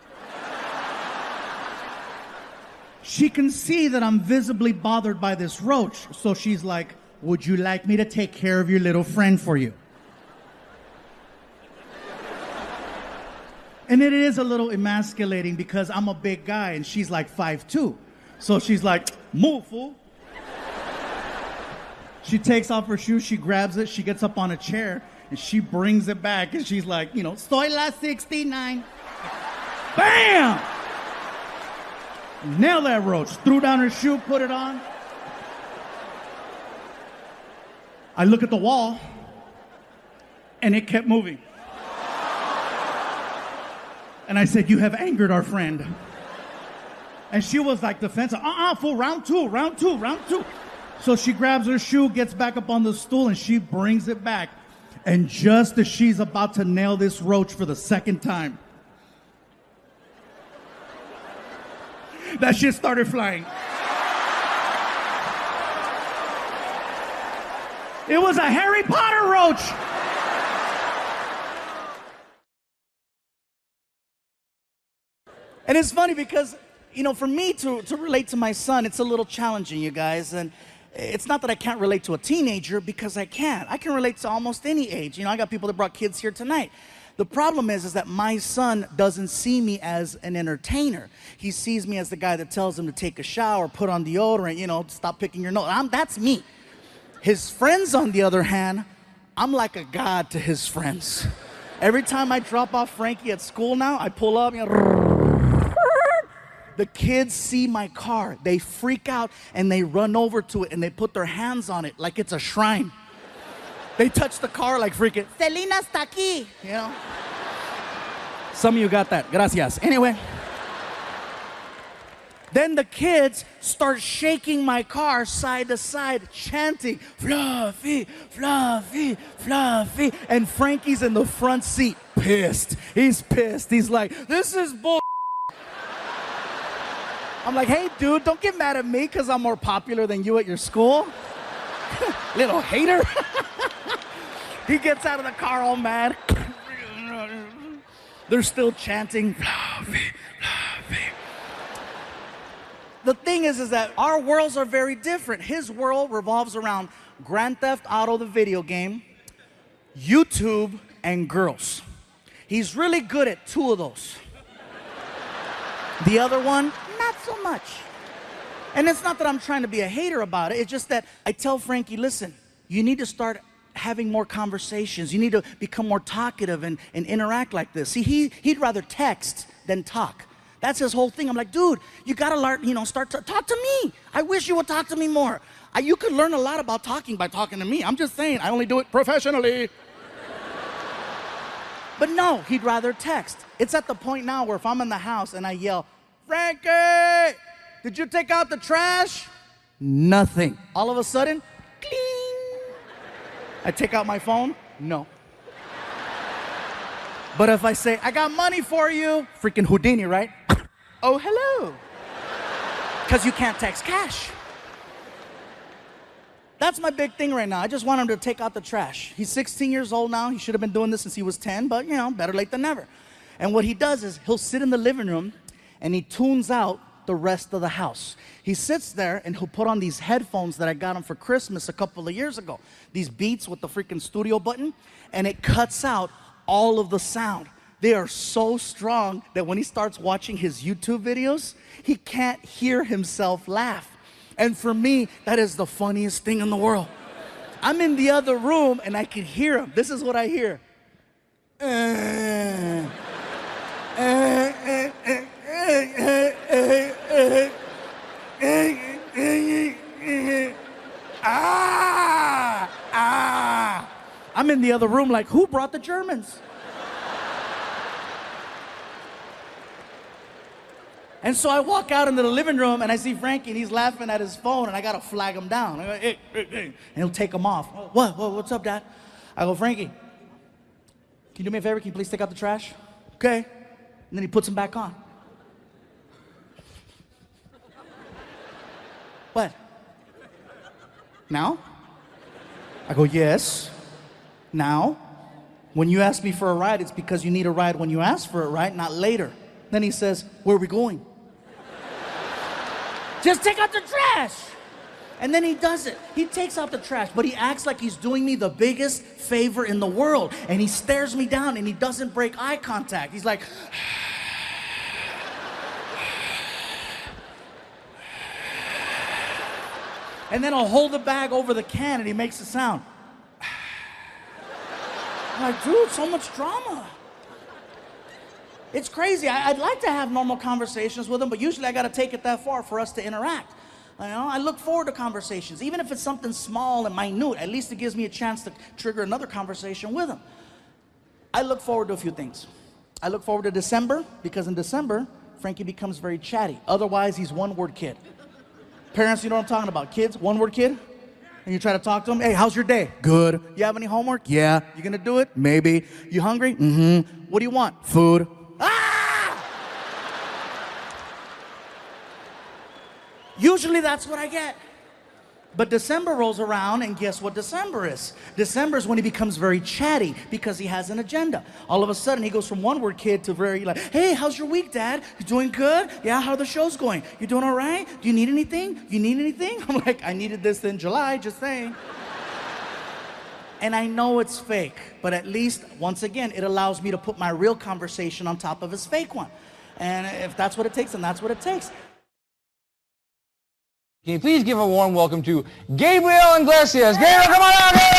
She can see that I'm visibly bothered by this roach. So she's like, would you like me to take care of your little friend for you? And it is a little emasculating because I'm a big guy and she's like 5'2". So she's like, move, fool. She takes off her shoes, she grabs it, she gets up on a chair, and she brings it back, and she's like, soy la 69. Bam! Nailed that roach. Threw down her shoe, put it on. I look at the wall, and it kept moving. And I said, you have angered our friend. And she was like defensive. Fool, round two. So she grabs her shoe, gets back up on the stool, and she brings it back. And just as she's about to nail this roach for the second time, that shit started flying. It was a Harry Potter roach. And it's funny because, for me to relate to my son, it's a little challenging, you guys. And it's not that I can't relate to a teenager, because I can. I can relate to almost any age. I got people that brought kids here tonight. The problem is that my son doesn't see me as an entertainer. He sees me as the guy that tells him to take a shower, put on deodorant, stop picking your nose. That's me. His friends, on the other hand, I'm like a god to his friends. Every time I drop off Frankie at school now, I pull up, the kids see my car. They freak out and they run over to it and they put their hands on it like it's a shrine. They touch the car like freaking, Selena está aquí. Some of you got that. Gracias. Anyway. Then the kids start shaking my car side to side, chanting, Fluffy, Fluffy, Fluffy. And Frankie's in the front seat, pissed. He's pissed. He's like, this is bull. I'm like, hey, dude, don't get mad at me because I'm more popular than you at your school. Little hater. He gets out of the car all mad. They're still chanting, Fluffy, Fluffy. The thing is that our worlds are very different. His world revolves around Grand Theft Auto, the video game, YouTube, and girls. He's really good at 2 of those. The other one, not so much. And it's not that I'm trying to be a hater about it. It's just that I tell Frankie, listen, you need to start having more conversations. You need to become more talkative and interact like this. See, he'd rather text than talk. That's his whole thing. I'm like, dude, you gotta learn, start to talk to me. I wish you would talk to me more. You could learn a lot about talking by talking to me. I'm just saying, I only do it professionally. But no, he'd rather text. It's at the point now where if I'm in the house and I yell, Frankie, did you take out the trash? Nothing. All of a sudden, cling. I take out my phone, no. But if I say, I got money for you, freaking Houdini, right? Oh, hello. Because you can't text cash. That's my big thing right now. I just want him to take out the trash. He's 16 years old now. He should have been doing this since he was 10, but better late than never. And what he does is he'll sit in the living room and he tunes out the rest of the house. He sits there and he'll put on these headphones that I got him for Christmas a couple of years ago. These Beats with the freaking studio button, and it cuts out all of the sound. They are so strong that when he starts watching his YouTube videos, he can't hear himself laugh. And for me, that is the funniest thing in the world. I'm in the other room and I can hear him. This is what I hear. I'm in the other room like, who brought the Germans? And so I walk out into the living room and I see Frankie and he's laughing at his phone and I gotta flag him down. I go, hey. And he'll take him off. What's up, Dad? I go, Frankie, can you do me a favor? Can you please take out the trash? Okay. And then he puts them back on. What? Now? I go, yes. Now? When you ask me for a ride, it's because you need a ride when you ask for it, right? Not later. Then he says, where are we going? Just take out the trash. And then he does it. He takes out the trash, but he acts like he's doing me the biggest favor in the world. And he stares me down and he doesn't break eye contact. He's like, and then I'll hold the bag over the can and he makes a sound. I'm like, dude, so much drama. It's crazy. I'd like to have normal conversations with him, but usually I got to take it that far for us to interact. I look forward to conversations. Even if it's something small and minute, at least it gives me a chance to trigger another conversation with him. I look forward to a few things. I look forward to December, because in December, Frankie becomes very chatty. Otherwise, he's one-word kid. Parents, you know what I'm talking about. Kids, one-word kid. And you try to talk to him. Hey, how's your day? Good. You have any homework? Yeah. You gonna do it? Maybe. You hungry? Mm-hmm. What do you want? Food. Ah! Usually that's what I get. But December rolls around, and guess what December is? December is when he becomes very chatty because he has an agenda. All of a sudden, he goes from one-word kid to very like, hey, how's your week, Dad? You doing good? Yeah, how are the shows going? You doing all right? Do you need anything? You need anything? I'm like, I needed this in July, just saying. And I know it's fake, but at least, once again, it allows me to put my real conversation on top of his fake one. And if that's what it takes, then that's what it takes. Can you please give a warm welcome to Gabriel Iglesias? Gabriel, come on out here!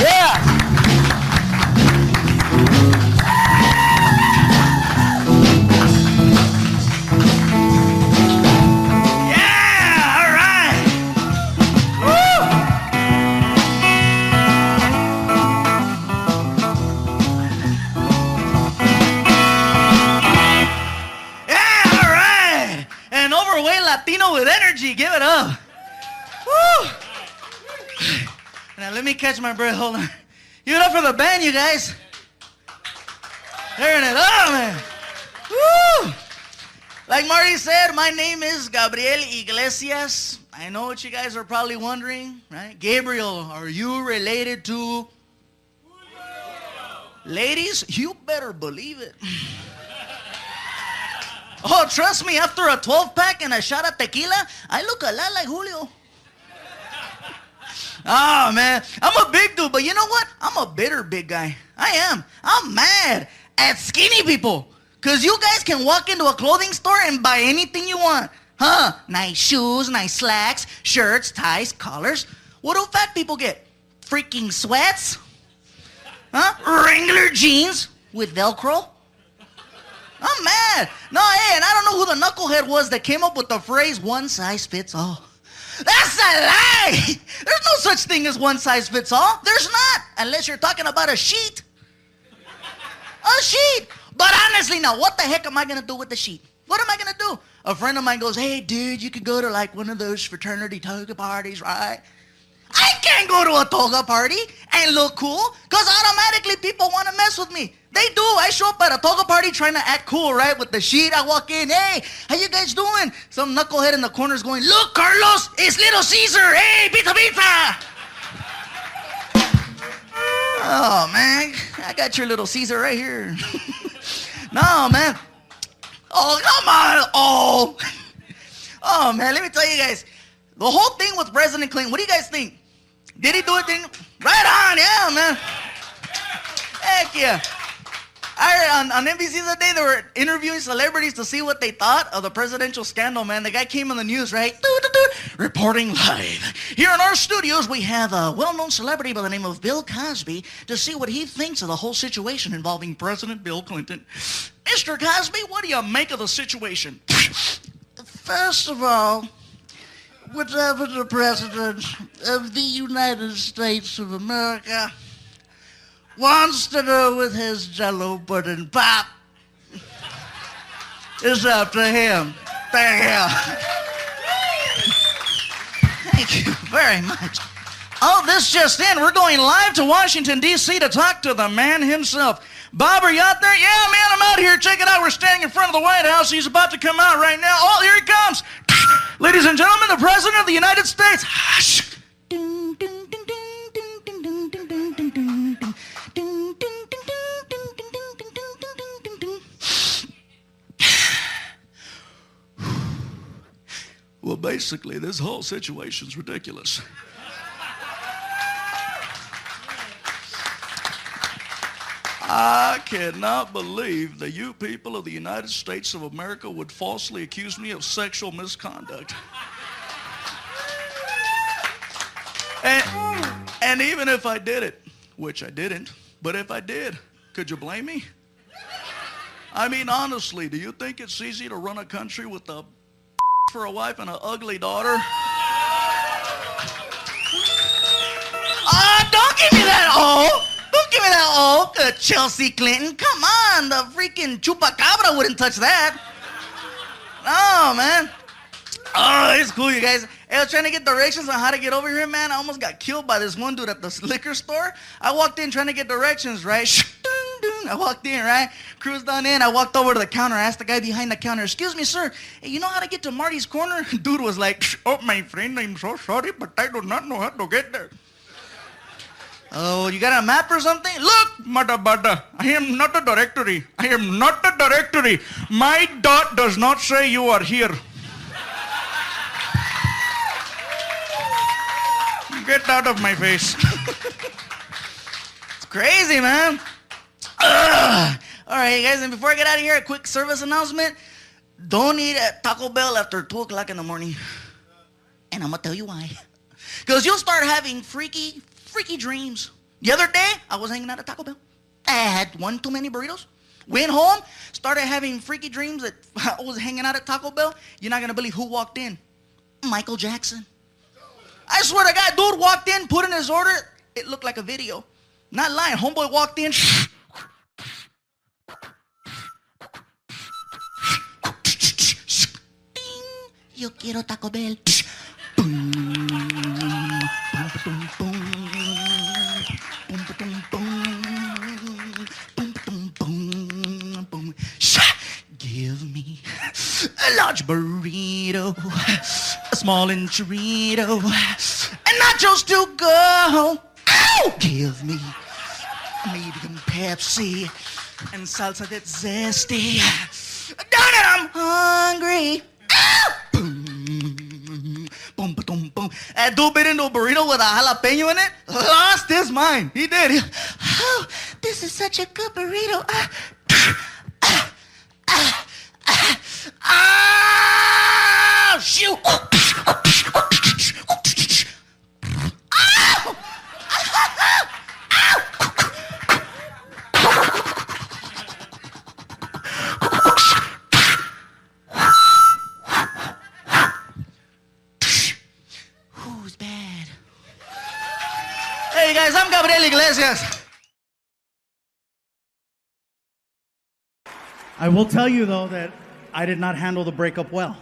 Yeah! Yeah, all right! give it up. Woo! Now let me catch my breath. Hold on. Give it up for the band, you guys. Turn it up, man. Woo! Like Marty said, my name is Gabriel Iglesias. I know what you guys are probably wondering, right? Gabriel, are you related to? Ladies, you better believe it. Oh, trust me, after a 12-pack and a shot of tequila, I look a lot like Julio. Oh, man, I'm a big dude, but you know what? I'm a bitter big guy. I am. I'm mad at skinny people. Because you guys can walk into a clothing store and buy anything you want. Huh? Nice shoes, nice slacks, shirts, ties, collars. What do fat people get? Freaking sweats? Huh? Wrangler jeans with Velcro? I'm mad. No, hey, and I don't know who the knucklehead was that came up with the phrase, one size fits all. That's a lie. There's no such thing as one size fits all. There's not, unless you're talking about a sheet. A sheet. But honestly, now, what the heck am I going to do with the sheet? What am I going to do? A friend of mine goes, hey, dude, you could go to like one of those fraternity toga parties, right? I can't go to a toga party and look cool because automatically people want to mess with me. They do. I show up at a toga party trying to act cool, right? With the sheet, I walk in, hey, how you guys doing? Some knucklehead in the corner is going, look, Carlos, it's Little Caesar. Hey, pizza, pizza. Oh, man, I got your Little Caesar right here. No, man. Oh, come on. Oh, man, let me tell you guys. The whole thing with President Clinton, what do you guys think? Did he do it? Right on, yeah, man. Heck yeah. I heard on NBC the other day, they were interviewing celebrities to see what they thought of the presidential scandal, man. The guy came on the news, right? Reporting live. Here in our studios, we have a well-known celebrity by the name of Bill Cosby to see what he thinks of the whole situation involving President Bill Clinton. Mr. Cosby, what do you make of the situation? First of all, whatever the President of the United States of America wants to do with his Jello pudding pop is up to him. Thank you. Thank you very much. Oh, this just in. We're going live to Washington, D.C. to talk to the man himself. Bob, are you out there? Yeah, man, I'm out here. Check it out. We're standing in front of the White House. He's about to come out right now. Oh, here he comes. Ladies and gentlemen, the President of the United States. Hush. Well, basically, this whole situation's ridiculous. I cannot believe that you people of the United States of America would falsely accuse me of sexual misconduct. And even if I did it, which I didn't, but if I did, could you blame me? I mean, honestly, do you think it's easy to run a country with a for a wife and an ugly daughter? Don't give me that Don't give me that Chelsea Clinton. Come on, the freaking chupacabra wouldn't touch that. No, man. Oh, it's cool, you guys. I was trying to get directions on how to get over here, man. I almost got killed by this one dude at the liquor store. I walked in trying to get directions, right? I walked in, right? Cruised on in. I walked over to the counter. I asked the guy behind the counter, excuse me, sir, hey, you know how to get to Marty's Corner? Dude was like, oh, my friend, I'm so sorry, but I do not know how to get there. Oh, you got a map or something? Look, Madabada, I am not a directory. I am not a directory. My dot does not say you are here. Get out of my face. It's crazy, man. All right, guys, and before I get out of here, a quick service announcement. Don't eat at Taco Bell after 2 o'clock in the morning. And I'm going to tell you why. Because you'll start having freaky dreams. The other day, I was hanging out at Taco Bell. I had one too many burritos. Went home, started having freaky dreams that I was hanging out at Taco Bell. You're not going to believe who walked in. Michael Jackson. I swear to God, dude walked in, put in his order. It looked like a video. Not lying. Homeboy walked in. Yo quiero Taco Bell. Boom, ba-dum, boom. Boom, ba-dum, boom. Boom, ba-dum, boom, boom. Give me a large burrito, a small enchilada, and nachos to go. Ow! Give me a medium Pepsi and salsa that's zesty. Darn it, I'm hungry. Ow! Boom, boom, boom, boom. That dude bit into a burrito with a jalapeno in it. Lost his mind. He did. Oh, this is such a good burrito. Ah, shoot! Who's bad? Hey guys, I'm Gabriel Iglesias. I will tell you, though, that I did not handle the breakup well.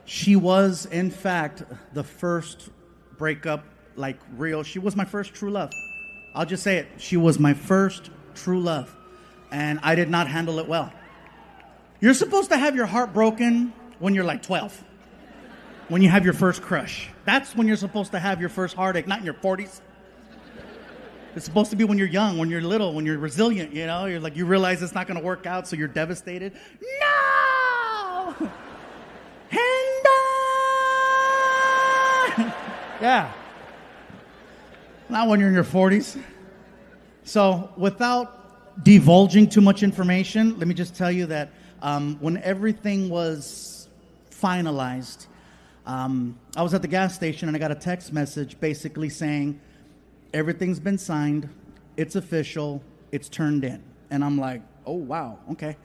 She was, in fact, the first breakup, like real. She was my first true love. I'll just say it. She was my first true love. And I did not handle it well. You're supposed to have your heart broken when you're like 12. When you have your first crush. That's when you're supposed to have your first heartache, not in your 40s. It's supposed to be when you're young, when you're little, when you're resilient, you know? You're like, you realize it's not going to work out, so you're devastated. No! And yeah. Not when you're in your 40s. So without divulging too much information, let me just tell you that when everything was finalized, I was at the gas station and I got a text message basically saying, everything's been signed, it's official, it's turned in. And I'm like, oh, wow, okay.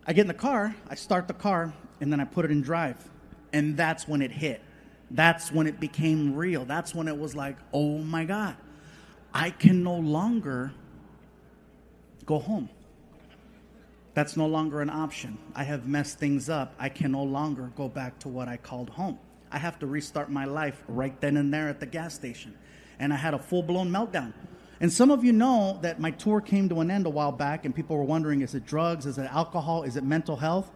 I get in the car, I start the car, and then I put it in drive. And that's when it hit. That's when it became real. That's when it was like, oh my God, I can no longer go home. That's no longer an option. I have messed things up. I can no longer go back to what I called home. I have to restart my life right then and there at the gas station. And I had a full-blown meltdown. And some of you know that my tour came to an end a while back, and people were wondering, is it drugs, is it alcohol, is it mental health?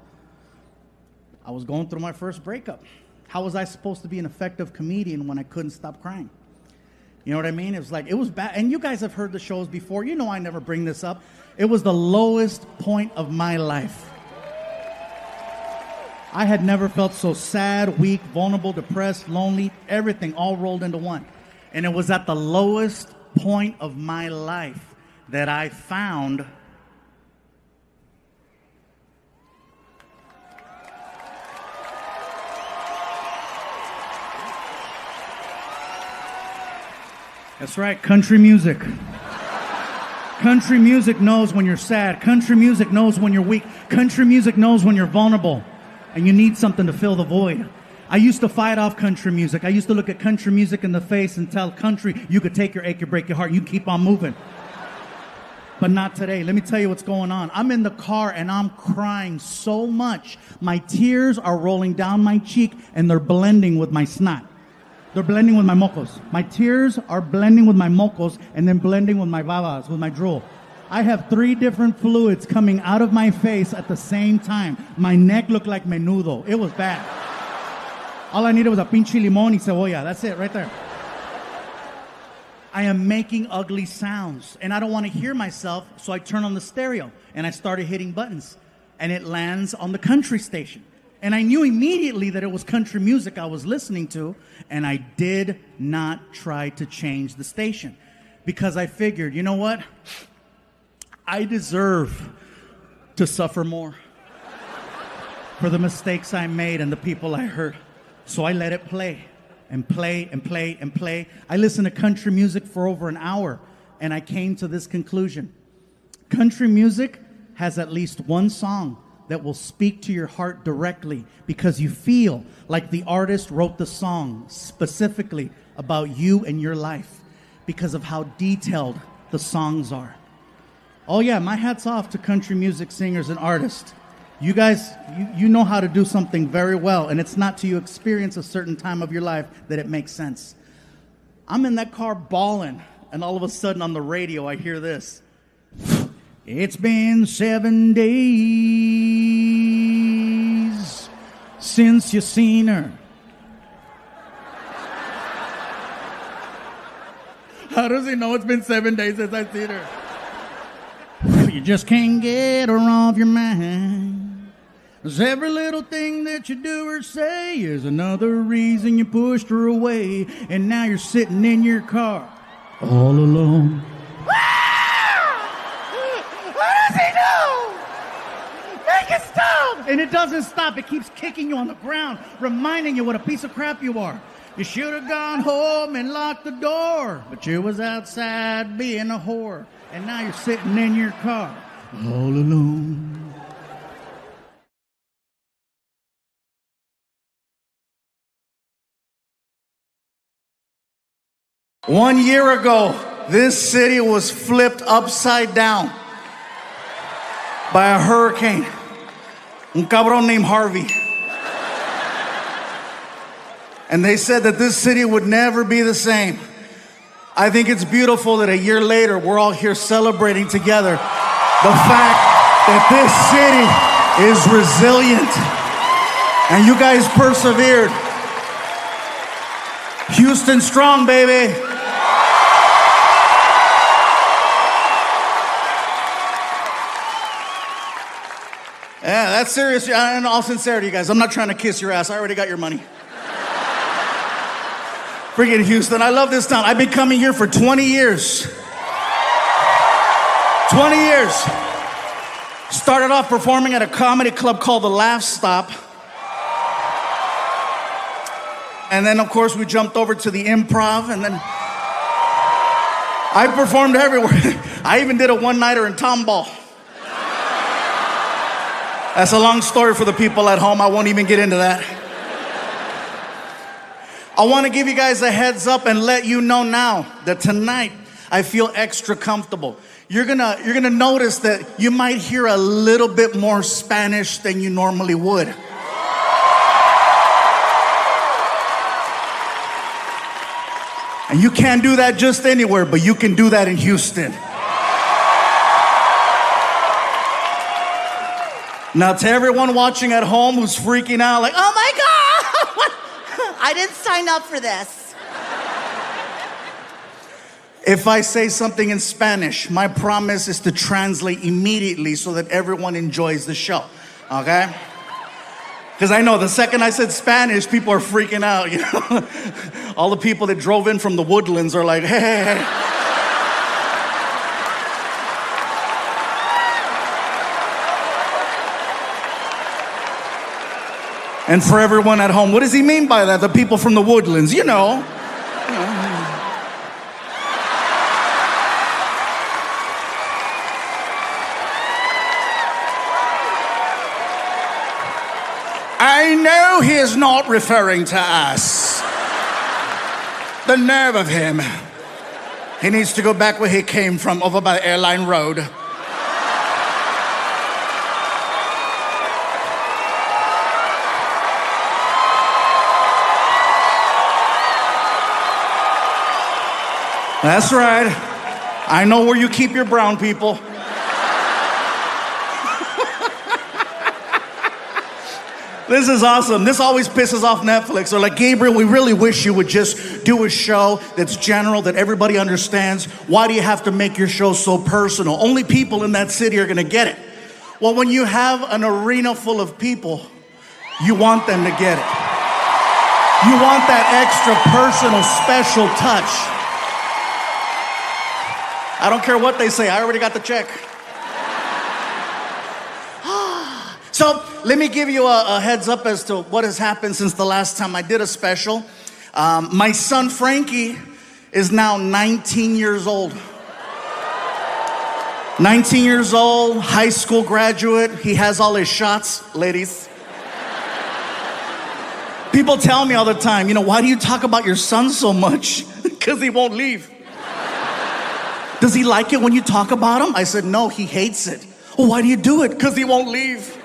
I was going through my first breakup. How was I supposed to be an effective comedian when I couldn't stop crying? You know what I mean? It was like, it was bad. And you guys have heard the shows before. You know I never bring this up. It was the lowest point of my life. I had never felt so sad, weak, vulnerable, depressed, lonely, everything all rolled into one. And it was at the lowest point of my life that I found that's right, country music. Country music knows when you're sad. Country music knows when you're weak. Country music knows when you're vulnerable and you need something to fill the void. I used to fight off country music. I used to look at country music in the face and tell country, you could take your ache, you break your heart, you keep on moving. But not today. Let me tell you what's going on. I'm in the car and I'm crying so much. My tears are rolling down my cheek and they're blending with my snot. They're blending with my mocos. My tears are blending with my mocos and then blending with my babas, with my drool. I have 3 different fluids coming out of my face at the same time. My neck looked like menudo. It was bad. All I needed was a pinche limón y cebolla. That's it, right there. I am making ugly sounds, and I don't want to hear myself, so I turn on the stereo, and I started hitting buttons, and it lands on the country station. And I knew immediately that it was country music I was listening to, and I did not try to change the station, because I figured, you know what? I deserve to suffer more for the mistakes I made and the people I hurt. So I let it play and play and play and play. I listened to country music for over an hour, and I came to this conclusion. Country music has at least one song that will speak to your heart directly because you feel like the artist wrote the song specifically about you and your life because of how detailed the songs are. Oh yeah, my hat's off to country music singers and artists. You guys, you know how to do something very well, and it's not till you experience a certain time of your life that it makes sense. I'm in that car bawling, and all of a sudden on the radio I hear this. It's been 7 days since you seen her. How does he know it's been 7 days since I've seen her? You just can't get her off your mind. 'Cause every little thing that you do or say is another reason you pushed her away. And now you're sitting in your car, all alone. What does he do? Make it stop! And it doesn't stop. It keeps kicking you on the ground, reminding you what a piece of crap you are. You should have gone home and locked the door, but you was outside being a whore. And now you're sitting in your car, all alone. One year ago, this city was flipped upside down by a hurricane. Un cabrón named Harvey. And they said that this city would never be the same. I think it's beautiful that a year later, we're all here celebrating together the fact that this city is resilient. And you guys persevered. Houston strong, baby. Yeah, that's serious. In all sincerity, guys, I'm not trying to kiss your ass. I already got your money. Freaking Houston, I love this town. I've been coming here for 20 years. 20 years. Started off performing at a comedy club called the Laugh Stop. And then, of course, we jumped over to the Improv, and then I performed everywhere. I even did a one-nighter in Tomball. That's a long story for the people at home. I won't even get into that. I want to give you guys a heads up and let you know now that tonight I feel extra comfortable. You're gonna notice that you might hear a little bit more Spanish than you normally would. And you can't do that just anywhere, but you can do that in Houston. Now, to everyone watching at home who's freaking out, like, oh my God, I didn't sign up for this. If I say something in Spanish, my promise is to translate immediately so that everyone enjoys the show, okay? Because I know the second I said Spanish, people are freaking out, you know? All the people that drove in from the Woodlands are like, hey. And for everyone at home, what does he mean by that? The people from the Woodlands, you know. I know he is not referring to us. The nerve of him. He needs to go back where he came from, over by the airline road. That's right. I know where you keep your brown people. This is awesome. This always pisses off Netflix. They're like, Gabriel, we really wish you would just do a show that's general, that everybody understands. Why do you have to make your show so personal? Only people in that city are gonna get it. Well, when you have an arena full of people, you want them to get it. You want that extra personal, special touch. I don't care what they say, I already got the check. So let me give you a heads up as to what has happened since the last time I did a special. My son Frankie is now 19 years old. 19 years old, high school graduate. He has all his shots, ladies. People tell me all the time, you know, why do you talk about your son so much? Because he won't leave. Does he like it when you talk about him? I said, no, he hates it. Well, why do you do it? Because he won't leave.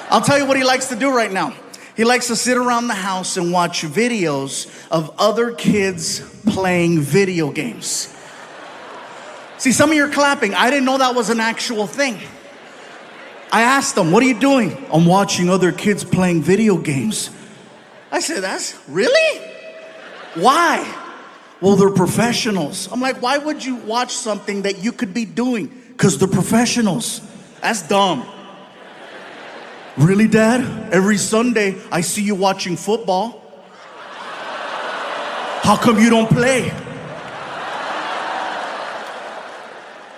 I'll tell you what he likes to do right now. He likes to sit around the house and watch videos of other kids playing video games. See, some of you are clapping. I didn't know that was an actual thing. I asked him, what are you doing? I'm watching other kids playing video games. I said, that's really? Why? Well, they're professionals. I'm like, why would you watch something that you could be doing? Because they're professionals. That's dumb. Really, Dad? Every Sunday, I see you watching football. How come you don't play?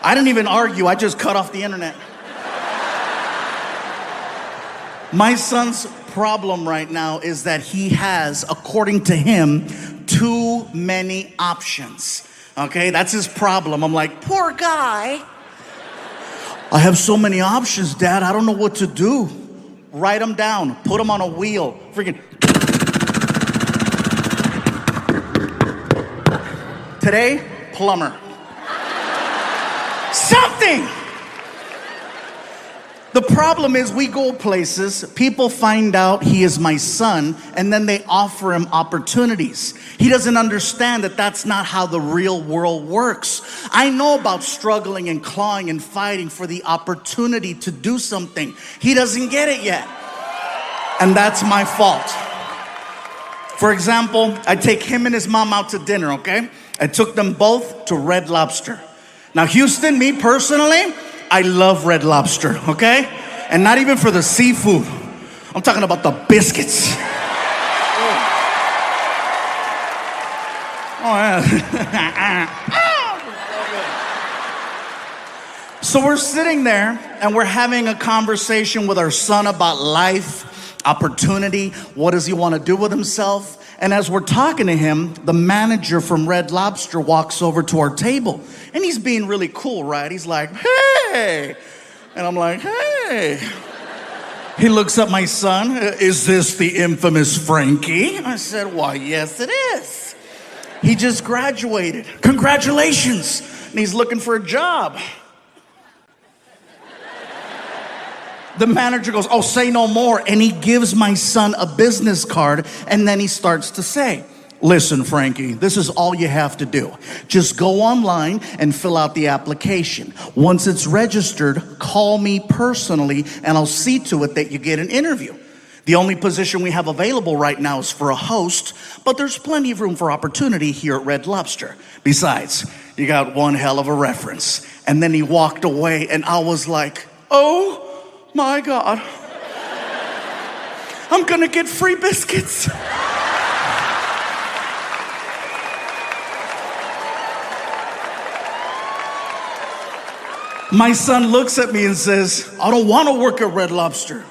I didn't even argue. I just cut off the internet. My son's problem right now is that he has, according to him, too many options. Okay, that's his problem. I'm like, poor guy. I have so many options, Dad. I don't know what to do. Write them down. Put them on a wheel. Freaking. Today, plumber. Something. The problem is we go places, people find out he is my son, and then they offer him opportunities. He doesn't understand that that's not how the real world works. I know about struggling and clawing and fighting for the opportunity to do something. He doesn't get it yet. And that's my fault. For example, I take him and his mom out to dinner, okay? I took them both to Red Lobster. Now, Houston, me personally, I love Red Lobster, okay? And not even for the seafood. I'm talking about the biscuits. Oh, yeah. So we're sitting there and we're having a conversation with our son about life, opportunity, what does he want to do with himself? And as we're talking to him, the manager from Red Lobster walks over to our table. And he's being really cool, right? He's like, hey. And I'm like, hey. He looks at my son. Is this the infamous Frankie? I said, why, yes, it is. He just graduated. Congratulations. And he's looking for a job. The manager goes, oh, say no more. And he gives my son a business card. And then he starts to say, listen, Frankie, this is all you have to do. Just go online and fill out the application. Once it's registered, call me personally, and I'll see to it that you get an interview. The only position we have available right now is for a host, but there's plenty of room for opportunity here at Red Lobster. Besides, you got one hell of a reference. And then he walked away, and I was like, oh my God. I'm gonna get free biscuits. My son looks at me and says, I don't want to work at Red Lobster.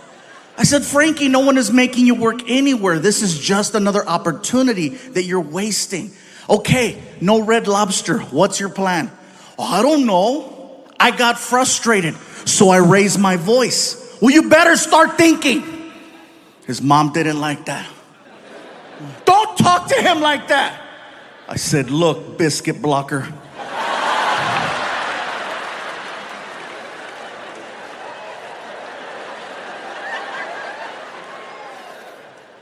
I said, Frankie, no one is making you work anywhere. This is just another opportunity that you're wasting. Okay, no Red Lobster. What's your plan? Oh, I don't know. I got frustrated, so I raised my voice. Well, you better start thinking. His mom didn't like that. Don't talk to him like that. I said, look, biscuit blocker.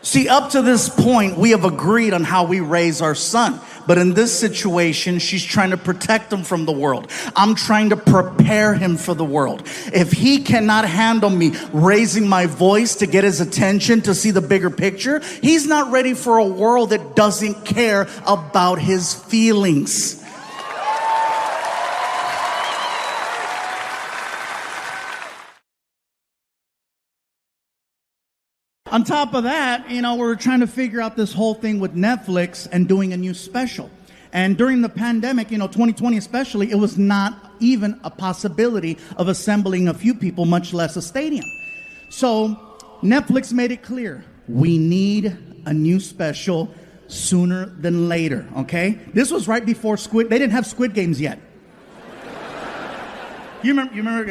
See, up to this point, we have agreed on how we raise our son. But in this situation, she's trying to protect him from the world. I'm trying to prepare him for the world. If he cannot handle me raising my voice to get his attention, to see the bigger picture, he's not ready for a world that doesn't care about his feelings. On top of that, we're trying to figure out this whole thing with Netflix and doing a new special. And during the pandemic, 2020 especially, it was not even a possibility of assembling a few people, much less a stadium. So Netflix made it clear, we need a new special sooner than later, okay? This was right before they didn't have Squid Games yet. You remember?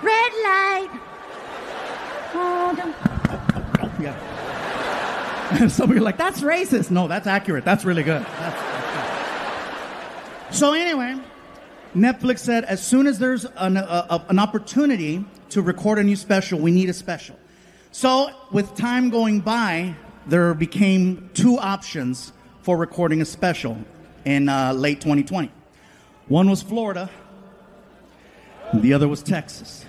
Red light. Yeah. Some of you are like, that's racist. No, that's accurate. That's really good. That's good. So anyway, Netflix said as soon as there's an opportunity to record a new special, we need a special. So with time going by, there became two options for recording a special in late 2020. One was Florida, and the other was Texas.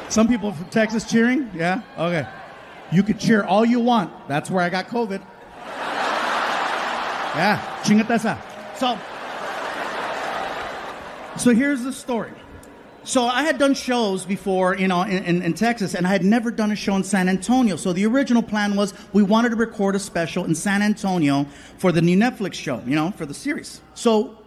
Some people from Texas cheering? Yeah? Okay. You could cheer all you want. That's where I got COVID. Yeah, chingate esa. So here's the story. So I had done shows before, in Texas, and I had never done a show in San Antonio. So the original plan was we wanted to record a special in San Antonio for the new Netflix show, for the series. So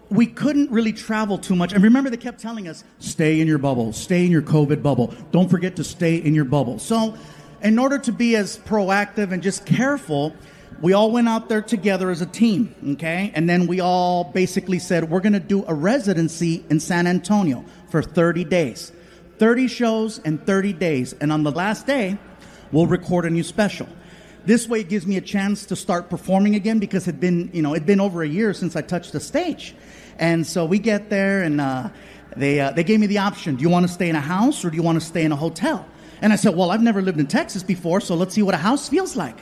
we couldn't really travel too much. And remember, they kept telling us, stay in your bubble, stay in your COVID bubble. Don't forget to stay in your bubble. So in order to be as proactive and just careful, we all went out there together as a team, okay? And then we all basically said, we're going to do a residency in San Antonio for 30 days. 30 shows in 30 days. And on the last day, we'll record a new special. This way it gives me a chance to start performing again because it'd been over a year since I touched the stage. And so we get there and they gave me the option. Do you want to stay in a house or do you want to stay in a hotel? And I said, well, I've never lived in Texas before, so let's see what a house feels like.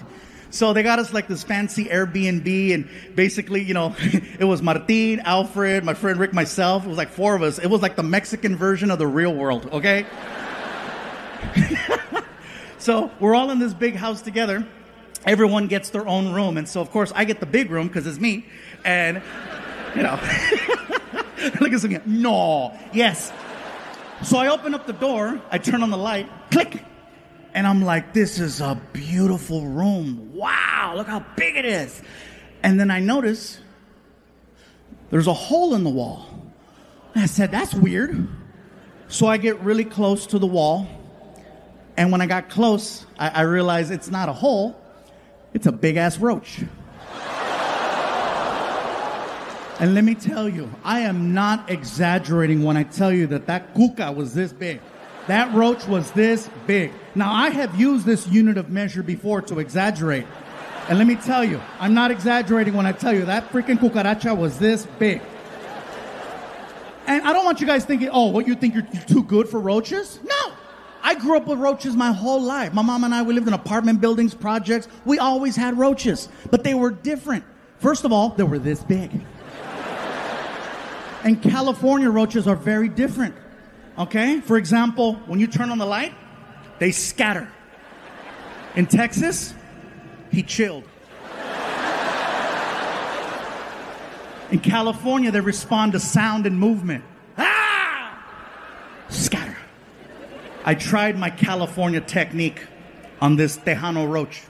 So they got us like this fancy Airbnb, and basically, it was Martin, Alfred, my friend Rick, myself. It was like four of us. It was like the Mexican version of the real world, okay? So we're all in this big house together. Everyone gets their own room. And so, of course, I get the big room because it's me. And, look at something. No. Yes. So I open up the door. I turn on the light. Click. And I'm like, this is a beautiful room. Wow, look how big it is. And then I notice there's a hole in the wall. And I said, that's weird. So I get really close to the wall. And when I got close, I realized it's not a hole. It's a big-ass roach. And let me tell you, I am not exaggerating when I tell you that cuca was this big. That roach was this big. Now, I have used this unit of measure before to exaggerate. And let me tell you, I'm not exaggerating when I tell you that freaking cucaracha was this big. And I don't want you guys thinking, what, you think you're too good for roaches? No. I grew up with roaches my whole life. My mom and I, we lived in apartment buildings, projects. We always had roaches, but they were different. First of all, they were this big. And California roaches are very different. Okay? For example, when you turn on the light, they scatter. In Texas, he chilled. In California, they respond to sound and movement. Ah! Scatter. I tried my California technique on this Tejano roach.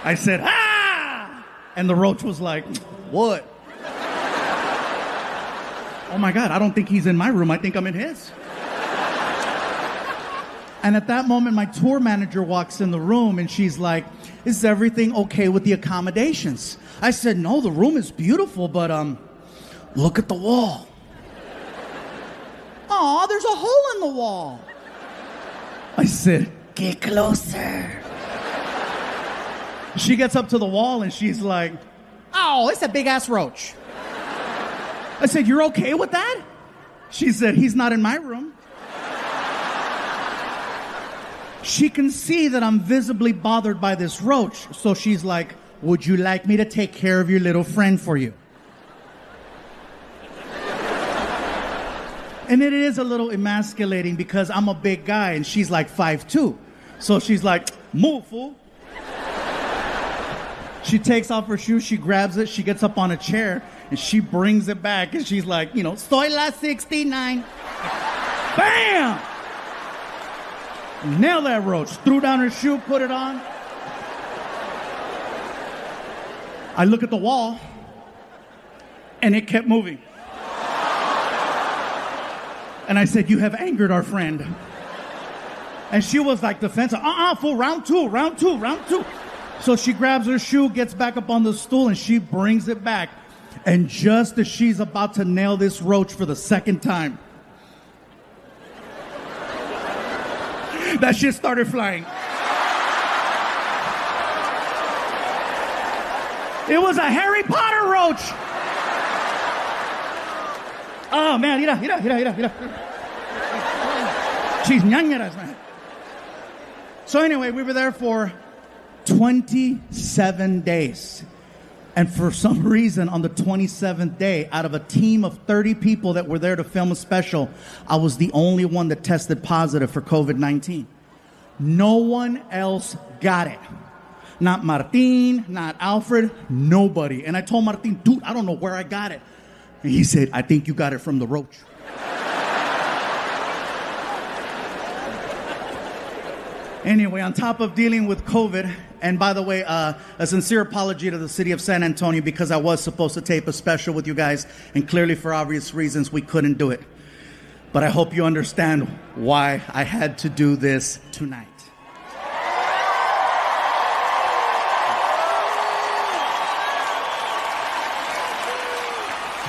I said, ah! And the roach was like, what? Oh my God, I don't think he's in my room. I think I'm in his. And at that moment, my tour manager walks in the room and she's like, is everything okay with the accommodations? I said, no, the room is beautiful, but look at the wall. Aw, there's a hole in the wall. I said, get closer. She gets up to the wall and she's like, oh, it's a big ass roach. I said, you're okay with that? She said, he's not in my room. She can see that I'm visibly bothered by this roach. So she's like, would you like me to take care of your little friend for you? And it is a little emasculating because I'm a big guy and she's like 5'2". So she's like, move, fool. She takes off her shoes, she grabs it, she gets up on a chair, and she brings it back, and she's like, soy la 69. Bam! Nailed that roach. Threw down her shoe, put it on. I look at the wall, and it kept moving. And I said, you have angered our friend. And she was like defensive. Fool, round two. So she grabs her shoe, gets back up on the stool, and she brings it back. And just as she's about to nail this roach for the second time, that shit started flying. It was a Harry Potter roach. Oh, man, mira. She's ñañeras, man. So anyway, we were there for 27 days. And for some reason, on the 27th day, out of a team of 30 people that were there to film a special, I was the only one that tested positive for COVID-19. No one else got it. Not Martin, not Alfred, nobody. And I told Martin, dude, I don't know where I got it. And he said, I think you got it from the roach. Anyway, on top of dealing with COVID, and by the way, a sincere apology to the city of San Antonio because I was supposed to tape a special with you guys, and clearly for obvious reasons we couldn't do it. But I hope you understand why I had to do this tonight.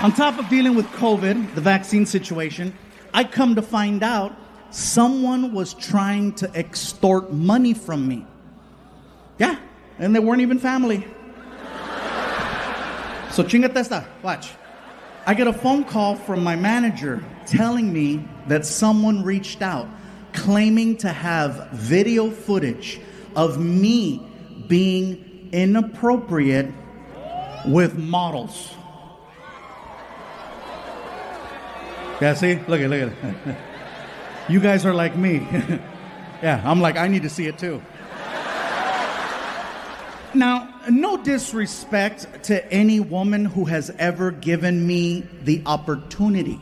On top of dealing with COVID, the vaccine situation, I come to find out someone was trying to extort money from me. Yeah, and they weren't even family. So chingate esta, watch. I get a phone call from my manager telling me that someone reached out claiming to have video footage of me being inappropriate with models. Yeah, see? Look at it. You guys are like me. Yeah, I'm like, I need to see it too. Now, no disrespect to any woman who has ever given me the opportunity.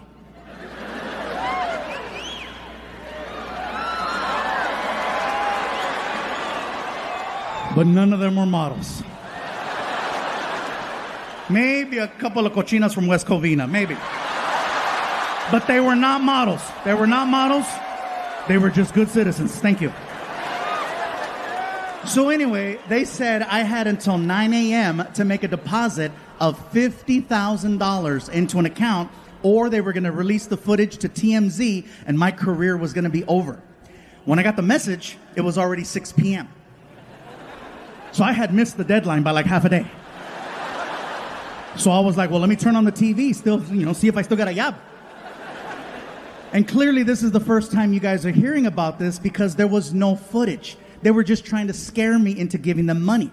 But none of them were models. Maybe a couple of cochinas from West Covina, maybe. But they were not models. They were not models. They were just good citizens. Thank you. So anyway, they said I had until 9 a.m. to make a deposit of $50,000 into an account, or they were going to release the footage to TMZ and my career was going to be over. When I got the message, it was already 6 p.m. So I had missed the deadline by like half a day. So I was like, well, let me turn on the TV, still, see if I still got a job. And clearly this is the first time you guys are hearing about this because there was no footage. They were just trying to scare me into giving them money.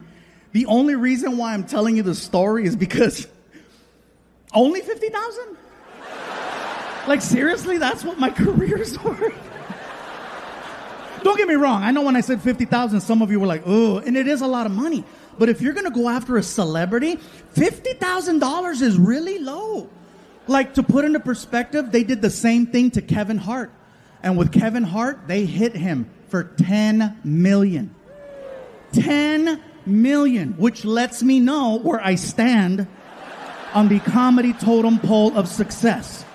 The only reason why I'm telling you the story is because only 50,000? Like seriously, that's what my career's worth? Don't get me wrong. I know when I said 50,000, some of you were like, oh, and it is a lot of money. But if you're gonna go after a celebrity, $50,000 is really low. Like, to put into perspective, they did the same thing to Kevin Hart. And with Kevin Hart, they hit him for $10 million. $10 million, which lets me know where I stand on the comedy totem pole of success.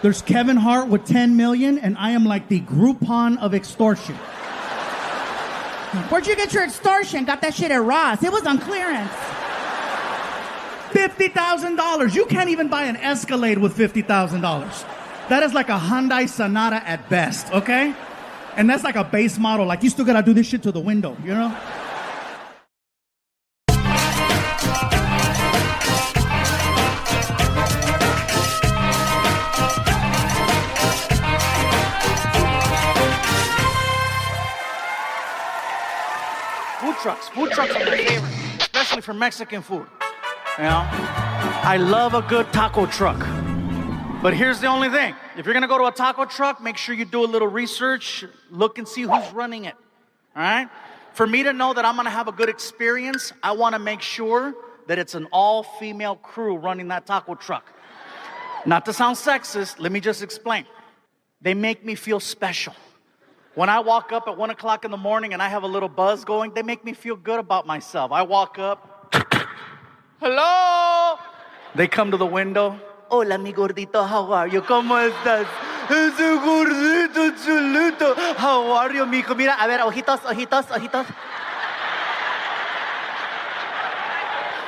There's Kevin Hart with $10 million, and I am like the Groupon of extortion. Where'd you get your extortion? Got that shit at Ross. It was on clearance. $50,000. You can't even buy an Escalade with $50,000. That is like a Hyundai Sonata at best, okay? And that's like a base model. Like, you still gotta do this shit to the window, you know? Food trucks are my favorite, especially for Mexican food. You know, I love a good taco truck. But here's the only thing. If you're gonna go to a taco truck, make sure you do a little research, look and see who's running it, all right? For me to know that I'm gonna have a good experience, I wanna make sure that it's an all-female crew running that taco truck. Not to sound sexist, let me just explain. They make me feel special. When I walk up at 1 o'clock in the morning and I have a little buzz going, they make me feel good about myself. I walk up, hello? They come to the window. Hola, mi gordito, how are you? ¿Cómo estás? Ese gordito chulito. How are you, mijo? Mira, a ver, ojitos, ojitos, ojitos.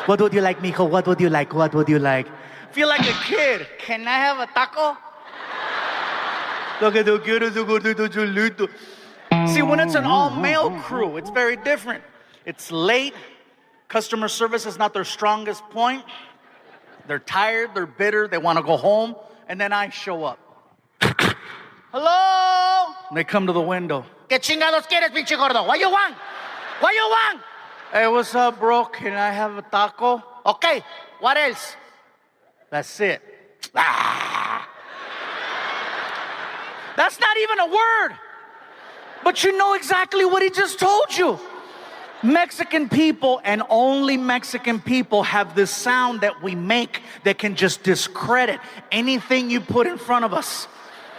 What would you like, mijo? What would you like? What would you like? Feel like a kid. Can I have a taco? Lo que tú quieres, ese gordito chulito. See, when it's an all-male crew, it's very different. It's late. Customer service is not their strongest point. They're tired, they're bitter, they want to go home, and then I show up. Hello? And they come to the window. ¿Qué chingados quieres, pinche gordo? What you want? What you want? Hey, what's up, bro? Can I have a taco? Okay, what else? That's it. Ah. That's not even a word. But you know exactly what he just told you. Mexican people and only Mexican people have this sound that we make that can just discredit anything you put in front of us.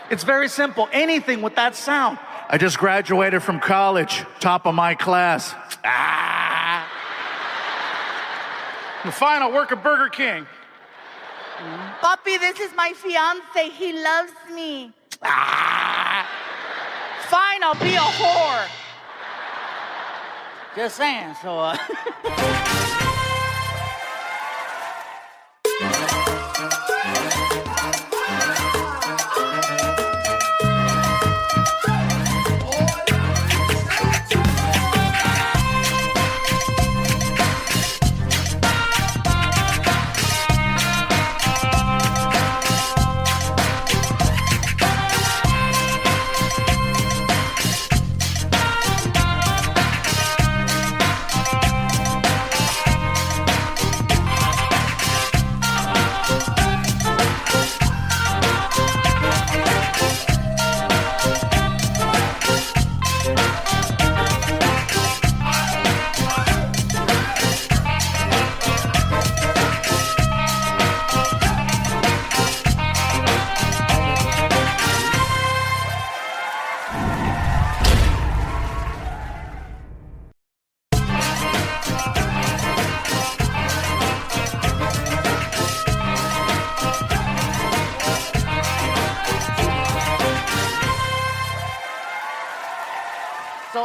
It's very simple. Anything with that sound. I just graduated from college, top of my class. Ah. Fine, I'll work at Burger King. Papi, this is my fiance. He loves me. Ah. Fine, I'll be a whore. Just saying, so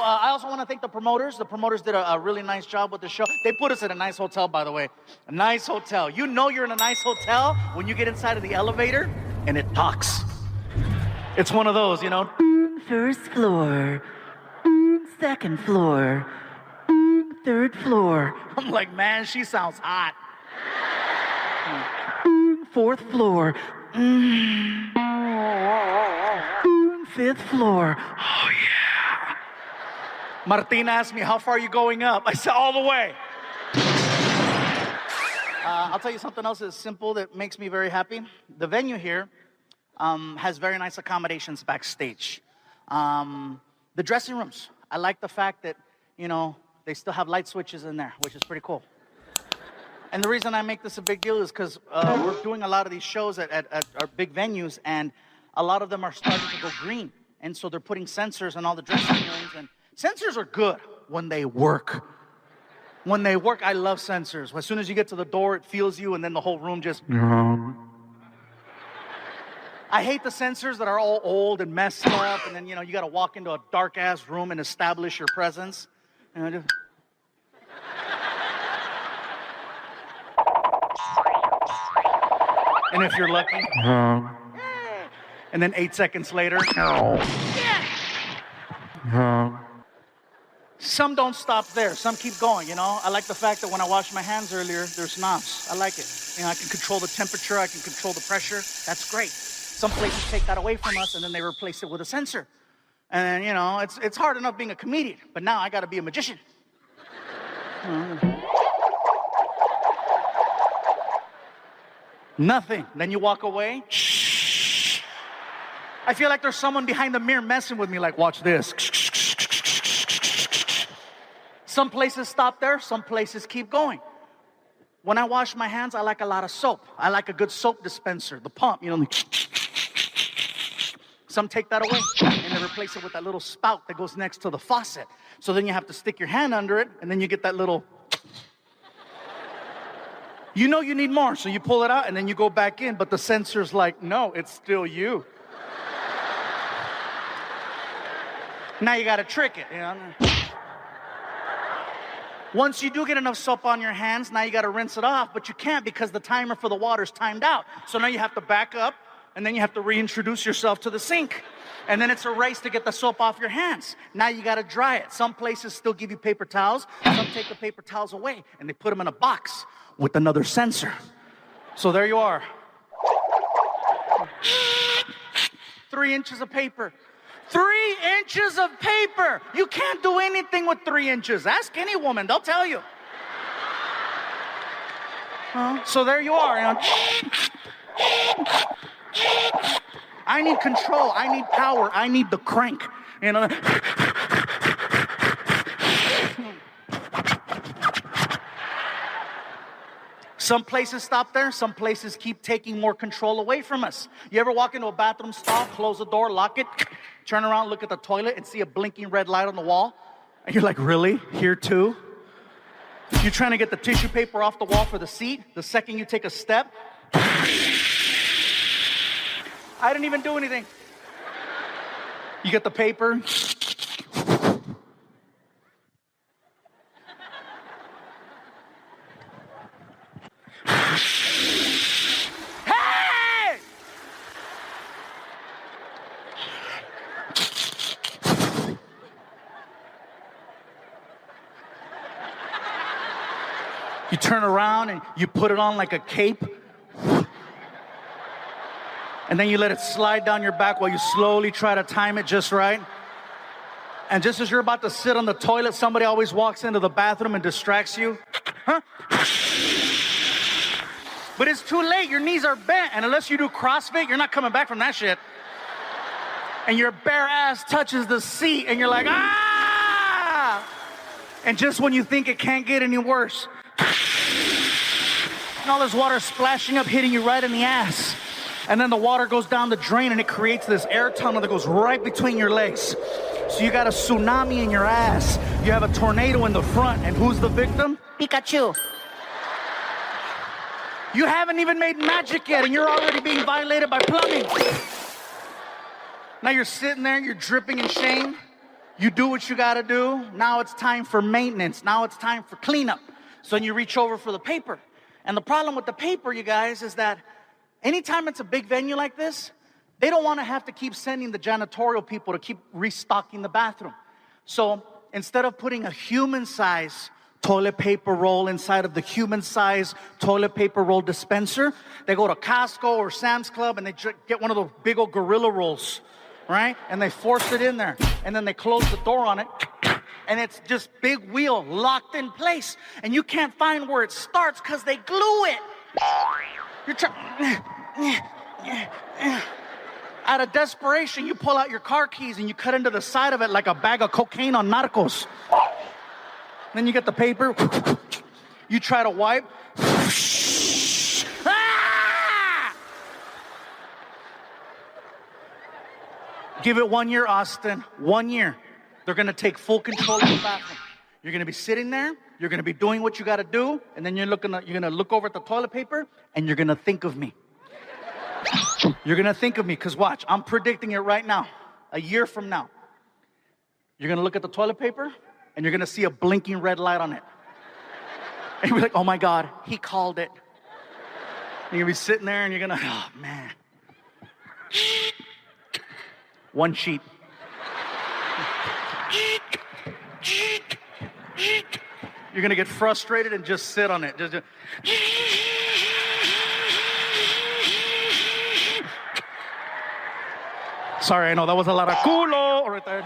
I also want to thank the promoters. The promoters did a really nice job with the show. They put us in a nice hotel, by the way. A nice hotel. You know you're in a nice hotel when you get inside of the elevator and it talks. It's one of those, you know. First floor. Second floor. Third floor. I'm like, man, she sounds hot. Fourth floor. Fifth floor. Oh, yeah. Martina asked me, how far are you going up? I said, all the way. I'll tell you something else that's simple that makes me very happy. The venue here has very nice accommodations backstage. The dressing rooms, I like the fact that, you know, they still have light switches in there, which is pretty cool. And the reason I make this a big deal is because we're doing a lot of these shows at our big venues, and a lot of them are starting to go green. And so they're putting sensors in all the dressing rooms, and sensors are good when they work. When they work, I love sensors. As soon as you get to the door, it feels you, and then the whole room just... I hate the sensors that are all old and messed up, and then, you know, you got to walk into a dark-ass room and establish your presence. And I just... And if you're lucky... And then 8 seconds later... Some don't stop there. Some keep going, you know. I like the fact that when I washed my hands earlier, there's knobs. I like it. You know, I can control the temperature. I can control the pressure. That's great. Some places take that away from us, and then they replace it with a sensor. And, you know, it's hard enough being a comedian, but now I got to be a magician. Nothing. Then you walk away. Shh. I feel like there's someone behind the mirror messing with me, like, watch this. Some places stop there, some places keep going. When I wash my hands, I like a lot of soap. I like a good soap dispenser, the pump, you know. Some take that away and they replace it with that little spout that goes next to the faucet. So then you have to stick your hand under it, and then you get that little... You know you need more, so you pull it out and then you go back in, but the sensor's like, no, it's still you. Now you gotta trick it, you know. Once you do get enough soap on your hands, now you gotta rinse it off, but you can't because the timer for the water's timed out. So now you have to back up, And then you have to reintroduce yourself to the sink. And then it's a race to get the soap off your hands. Now you got to dry it. Some places still give you paper towels. Some take the paper towels away and they put them in a box with another sensor. So there you are. 3 inches of paper. 3 inches of paper. You can't do anything with 3 inches. Ask any woman, they'll tell you. So there you are. I need control. I need power. I need the crank. You know. Some places stop there. Some places keep taking more control away from us. You ever walk into a bathroom stall, close the door, lock it, turn around, look at the toilet, and see a blinking red light on the wall? And you're like, really? Here too? You're trying to get the tissue paper off the wall for the seat. The second you take a step, I didn't even do anything. You get the paper. Hey! You turn around and you put it on like a cape. And then you let it slide down your back while you slowly try to time it just right. And just as you're about to sit on the toilet, somebody always walks into the bathroom and distracts you. Huh? But it's too late. Your knees are bent. And unless you do CrossFit, you're not coming back from that shit. And your bare ass touches the seat and you're like, ah! And just when you think it can't get any worse, and all this water splashing up, hitting you right in the ass. And then the water goes down the drain and it creates this air tunnel that goes right between your legs. So you got a tsunami in your ass. You have a tornado in the front. And who's the victim? Pikachu. You haven't even made magic yet and you're already being violated by plumbing. Now you're sitting there, you're dripping in shame. You do what you gotta do. Now it's time for maintenance. Now it's time for cleanup. So then you reach over for the paper. And the problem with the paper, you guys, is that anytime it's a big venue like this, they don't want to have to keep sending the janitorial people to keep restocking the bathroom. So instead of putting a human-size toilet paper roll inside of the human-size toilet paper roll dispenser, they go to Costco or Sam's Club and they get one of those big old gorilla rolls, right? And they force it in there. And then they close the door on it. And it's just big wheel locked in place. And you can't find where it starts because they glue it. You're trying. Out of desperation, you pull out your car keys and you cut into the side of it like a bag of cocaine on Narcos. Then you get the paper. You try to wipe. Ah! Give it 1 year, Austin. 1 year. They're going to take full control of the bathroom. You're going to be sitting there. You're going to be doing what you got to do. And then you're going to look over at the toilet paper and you're going to think of me. You're going to think of me because watch, I'm predicting it right now. A year from now. You're going to look at the toilet paper and you're going to see a blinking red light on it. And you'll be like, oh my God, he called it. And you're going to be sitting there and you're going to, oh man. 1 sheet. You're going to get frustrated and just sit on it. Just... Sorry, I know that was a lot of culo right there.